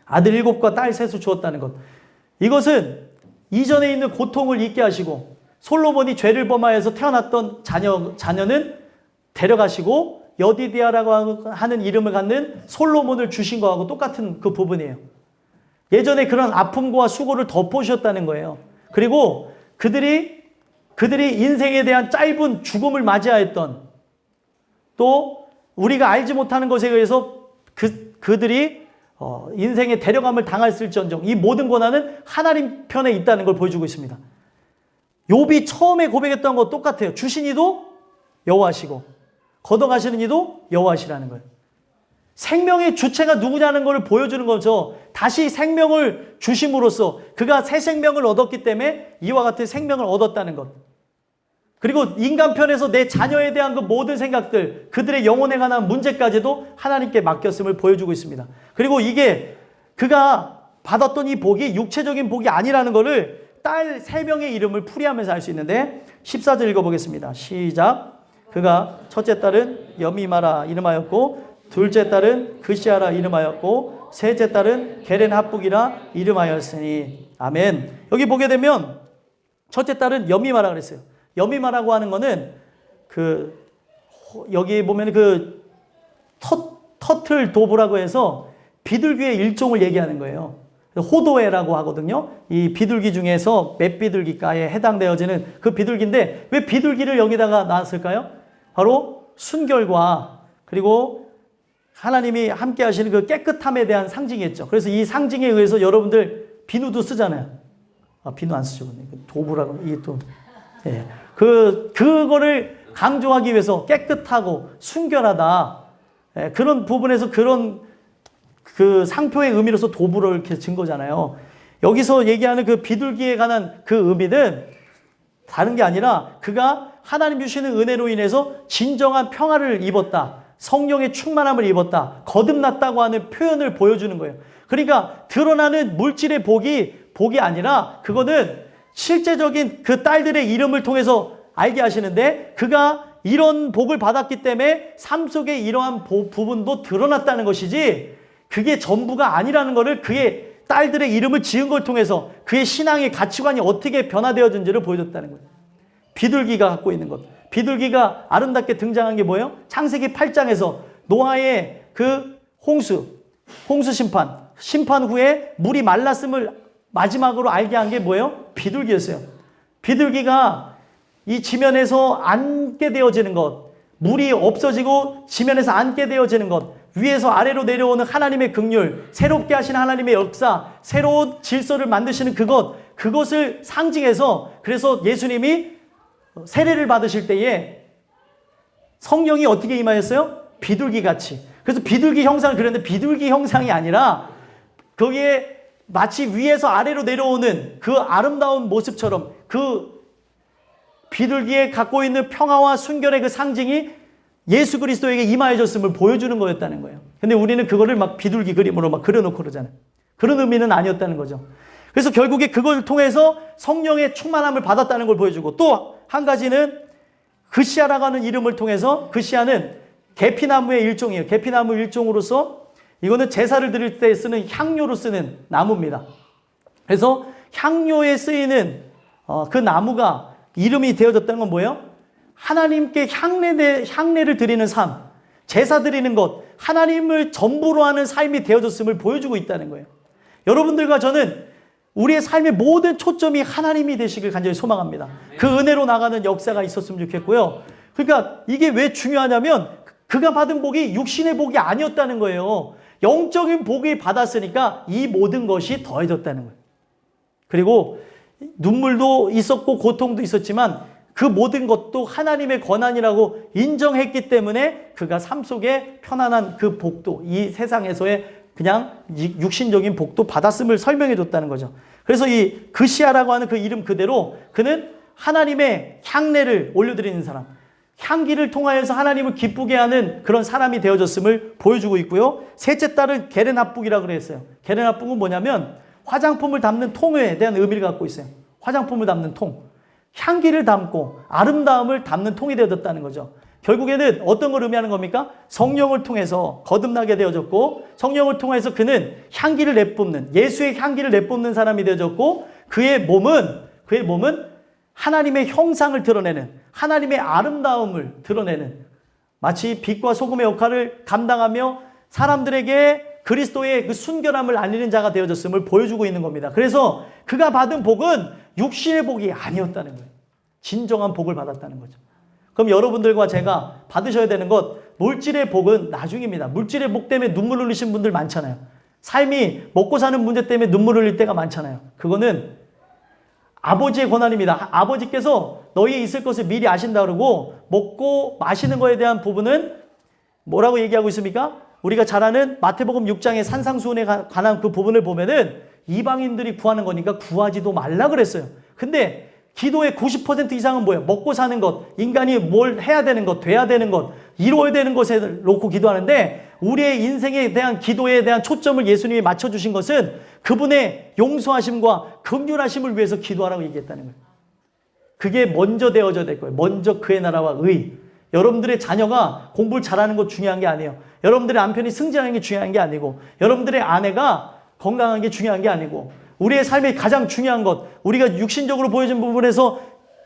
아들 7과 딸 3을 주었다는 것. 이것은 이전에 있는 고통을 잊게 하시고 솔로몬이 죄를 범하여서 태어났던 자녀는 데려가시고 여디디아라고 하는 이름을 갖는 솔로몬을 주신 거하고 똑같은 그 부분이에요. 예전에 그런 아픔과 수고를 덮어주셨다는 거예요. 그리고 그들이 인생에 대한 짧은 죽음을 맞이하였던 또 우리가 알지 못하는 것에 의해서 그들이 인생의 데려감을 당했을지언정 이 모든 권한은 하나님 편에 있다는 걸 보여주고 있습니다. 욥이 처음에 고백했던 것 똑같아요. 주신 이도 여호와시고 걷어가시는 이도 여호와시라는 거예요. 생명의 주체가 누구냐는 것을 보여주는 거죠. 다시 생명을 주심으로써 그가 새 생명을 얻었기 때문에 이와 같은 생명을 얻었다는 것. 그리고 인간 편에서 내 자녀에 대한 그 모든 생각들, 그들의 영혼에 관한 문제까지도 하나님께 맡겼음을 보여주고 있습니다. 그리고 이게 그가 받았던 이 복이 육체적인 복이 아니라는 것을 딸 3명의 이름을 풀이하면서 알 수 있는데 14절 읽어보겠습니다. 시작. 그가 첫째 딸은 여미마라 이름하였고 둘째 딸은 그시아라 이름하였고 셋째 딸은 게렌합북이라 이름하였으니. 아멘. 여기 보게 되면 첫째 딸은 여미마라 그랬어요. 여미마라고 하는 거는 여기 보면 터틀 도브라고 해서 비둘기의 일종을 얘기하는 거예요. 호도애라고 하거든요. 이 비둘기 중에서 맷비둘기과에 해당되어지는 그 비둘기인데 왜 비둘기를 여기다가 놨을까요? 바로 순결과 그리고 하나님이 함께 하시는 그 깨끗함에 대한 상징이었죠. 그래서 이 상징에 의해서 여러분들 비누도 쓰잖아요. 비누 안 쓰죠. 도브라고 이게 또 예. 그거를 강조하기 위해서 깨끗하고 순결하다. 예. 그런 부분에서 그런 그 상표의 의미로서 도부를 이렇게 진 거잖아요. 여기서 얘기하는 그 비둘기에 관한 그 의미는 다른 게 아니라 그가 하나님 주시는 은혜로 인해서 진정한 평화를 입었다. 성령의 충만함을 입었다. 거듭났다고 하는 표현을 보여주는 거예요. 그러니까 드러나는 물질의 복이 아니라 그거는 실제적인 그 딸들의 이름을 통해서 알게 하시는데 그가 이런 복을 받았기 때문에 삶 속에 이러한 부분도 드러났다는 것이지 그게 전부가 아니라는 것을 그의 딸들의 이름을 지은 걸 통해서 그의 신앙의 가치관이 어떻게 변화되어진지를 보여줬다는 거예요. 비둘기가 갖고 있는 것. 비둘기가 아름답게 등장한 게 뭐예요? 창세기 8장에서 노아의 그 홍수 심판 후에 물이 말랐음을 마지막으로 알게 한 게 뭐예요? 비둘기였어요. 비둘기가 이 지면에서 앉게 되어지는 것, 물이 없어지고 지면에서 앉게 되어지는 것, 위에서 아래로 내려오는 하나님의 긍휼, 새롭게 하시는 하나님의 역사, 새로운 질서를 만드시는 그것을 상징해서 그래서 예수님이 세례를 받으실 때에 성령이 어떻게 임하였어요? 비둘기같이. 그래서 비둘기 형상을 그렸는데 비둘기 형상이 아니라 거기에 마치 위에서 아래로 내려오는 그 아름다운 모습처럼 그 비둘기에 갖고 있는 평화와 순결의 그 상징이 예수 그리스도에게 임하여졌음을 보여주는 거였다는 거예요. 근데 우리는 그거를 막 비둘기 그림으로 막 그려놓고 그러잖아요. 그런 의미는 아니었다는 거죠. 그래서 결국에 그걸 통해서 성령의 충만함을 받았다는 걸 보여주고 또 한 가지는 그시아라고 하는 이름을 통해서 그시아는 계피나무의 일종이에요. 계피나무 일종으로서 이거는 제사를 드릴 때 쓰는 향료로 쓰는 나무입니다. 그래서 향료에 쓰이는 그 나무가 이름이 되어졌다는 건 뭐예요? 하나님께 향례를 드리는 삶, 제사 드리는 것, 하나님을 전부로 하는 삶이 되어졌음을 보여주고 있다는 거예요. 여러분들과 저는 우리의 삶의 모든 초점이 하나님이 되시길 간절히 소망합니다. 그 은혜로 나가는 역사가 있었으면 좋겠고요. 그러니까 이게 왜 중요하냐면 그가 받은 복이 육신의 복이 아니었다는 거예요. 영적인 복을 받았으니까 이 모든 것이 더해졌다는 거예요. 그리고 눈물도 있었고 고통도 있었지만 그 모든 것도 하나님의 권한이라고 인정했기 때문에 그가 삶 속에 편안한 그 복도, 이 세상에서의 그냥 육신적인 복도 받았음을 설명해 줬다는 거죠. 그래서 이 그시아라고 하는 그 이름 그대로 그는 하나님의 향례를 올려드리는 사람, 향기를 통하여서 하나님을 기쁘게 하는 그런 사람이 되어졌음을 보여주고 있고요. 셋째 딸은 게레나북이라고 그랬어요. 게레나북은 뭐냐면 화장품을 담는 통에 대한 의미를 갖고 있어요. 화장품을 담는 통. 향기를 담고 아름다움을 담는 통이 되어졌다는 거죠. 결국에는 어떤 걸 의미하는 겁니까? 성령을 통해서 거듭나게 되어졌고, 성령을 통해서 그는 향기를 내뿜는, 예수의 향기를 내뿜는 사람이 되어졌고, 그의 몸은 하나님의 형상을 드러내는, 하나님의 아름다움을 드러내는, 마치 빛과 소금의 역할을 감당하며 사람들에게 그리스도의 그 순결함을 알리는 자가 되어졌음을 보여주고 있는 겁니다. 그래서 그가 받은 복은 육신의 복이 아니었다는 거예요. 진정한 복을 받았다는 거죠. 그럼 여러분들과 제가 받으셔야 되는 것, 물질의 복은 나중입니다. 물질의 복 때문에 눈물 흘리신 분들 많잖아요. 삶이 먹고 사는 문제 때문에 눈물 흘릴 때가 많잖아요. 그거는 아버지의 권한입니다. 아버지께서 너희의 있을 것을 미리 아신다 그러고, 먹고 마시는 거에 대한 부분은 뭐라고 얘기하고 있습니까? 우리가 잘 아는 마태복음 6장의 산상수훈에 관한 그 부분을 보면은 이방인들이 구하는 거니까 구하지도 말라 그랬어요. 근데 기도의 90% 이상은 뭐예요? 먹고 사는 것, 인간이 뭘 해야 되는 것, 돼야 되는 것, 이루어야 되는 것에 놓고 기도하는데, 우리의 인생에 대한 기도에 대한 초점을 예수님이 맞춰주신 것은 그분의 용서하심과 긍휼하심을 위해서 기도하라고 얘기했다는 거예요. 그게 먼저 되어져야 될 거예요. 먼저 그의 나라와 의. 여러분들의 자녀가 공부를 잘하는 것 중요한 게 아니에요. 여러분들의 남편이 승진하는 게 중요한 게 아니고, 여러분들의 아내가 건강한 게 중요한 게 아니고, 우리의 삶의 가장 중요한 것, 우리가 육신적으로 보여진 부분에서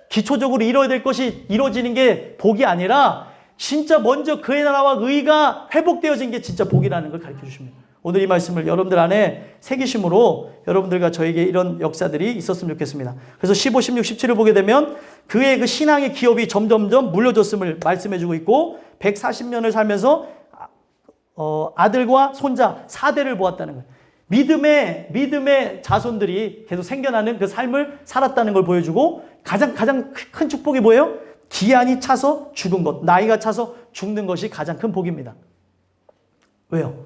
기초적으로 이루어야 될 것이 이루어지는 게 복이 아니라, 진짜 먼저 그의 나라와 의가 회복되어진 게 진짜 복이라는 걸 가르쳐 주십니다. 오늘 이 말씀을 여러분들 안에 새기심으로 여러분들과 저에게 이런 역사들이 있었으면 좋겠습니다. 그래서 15, 16, 17을 보게 되면 그의 그 신앙의 기업이 점점점 물려줬음을 말씀해 주고 있고, 140년을 살면서 아들과 손자 4대를 보았다는 거예요. 믿음의 자손들이 계속 생겨나는 그 삶을 살았다는 걸 보여주고, 가장 큰 축복이 뭐예요? 기한이 차서 죽은 것, 나이가 차서 죽는 것이 가장 큰 복입니다. 왜요?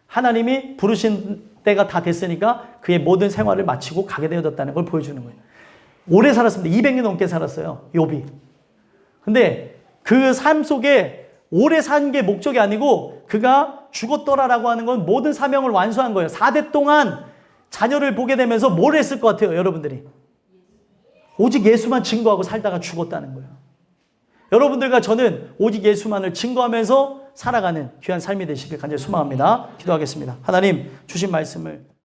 하나님이 부르신 때가 다 됐으니까 그의 모든 생활을 마치고 가게 되어졌다는 걸 보여주는 거예요. 오래 살았습니다. 200년 넘게 살았어요, 욥이. 근데 그 삶 속에 오래 산 게 목적이 아니고, 그가 죽었더라라고 하는 건 모든 사명을 완수한 거예요. 4대 동안 자녀를 보게 되면서 뭘 했을 것 같아요, 여러분들이? 오직 예수만 증거하고 살다가 죽었다는 거예요. 여러분들과 저는 오직 예수만을 증거하면서 살아가는 귀한 삶이 되시길 간절히 소망합니다. 기도하겠습니다. 하나님, 주신 말씀을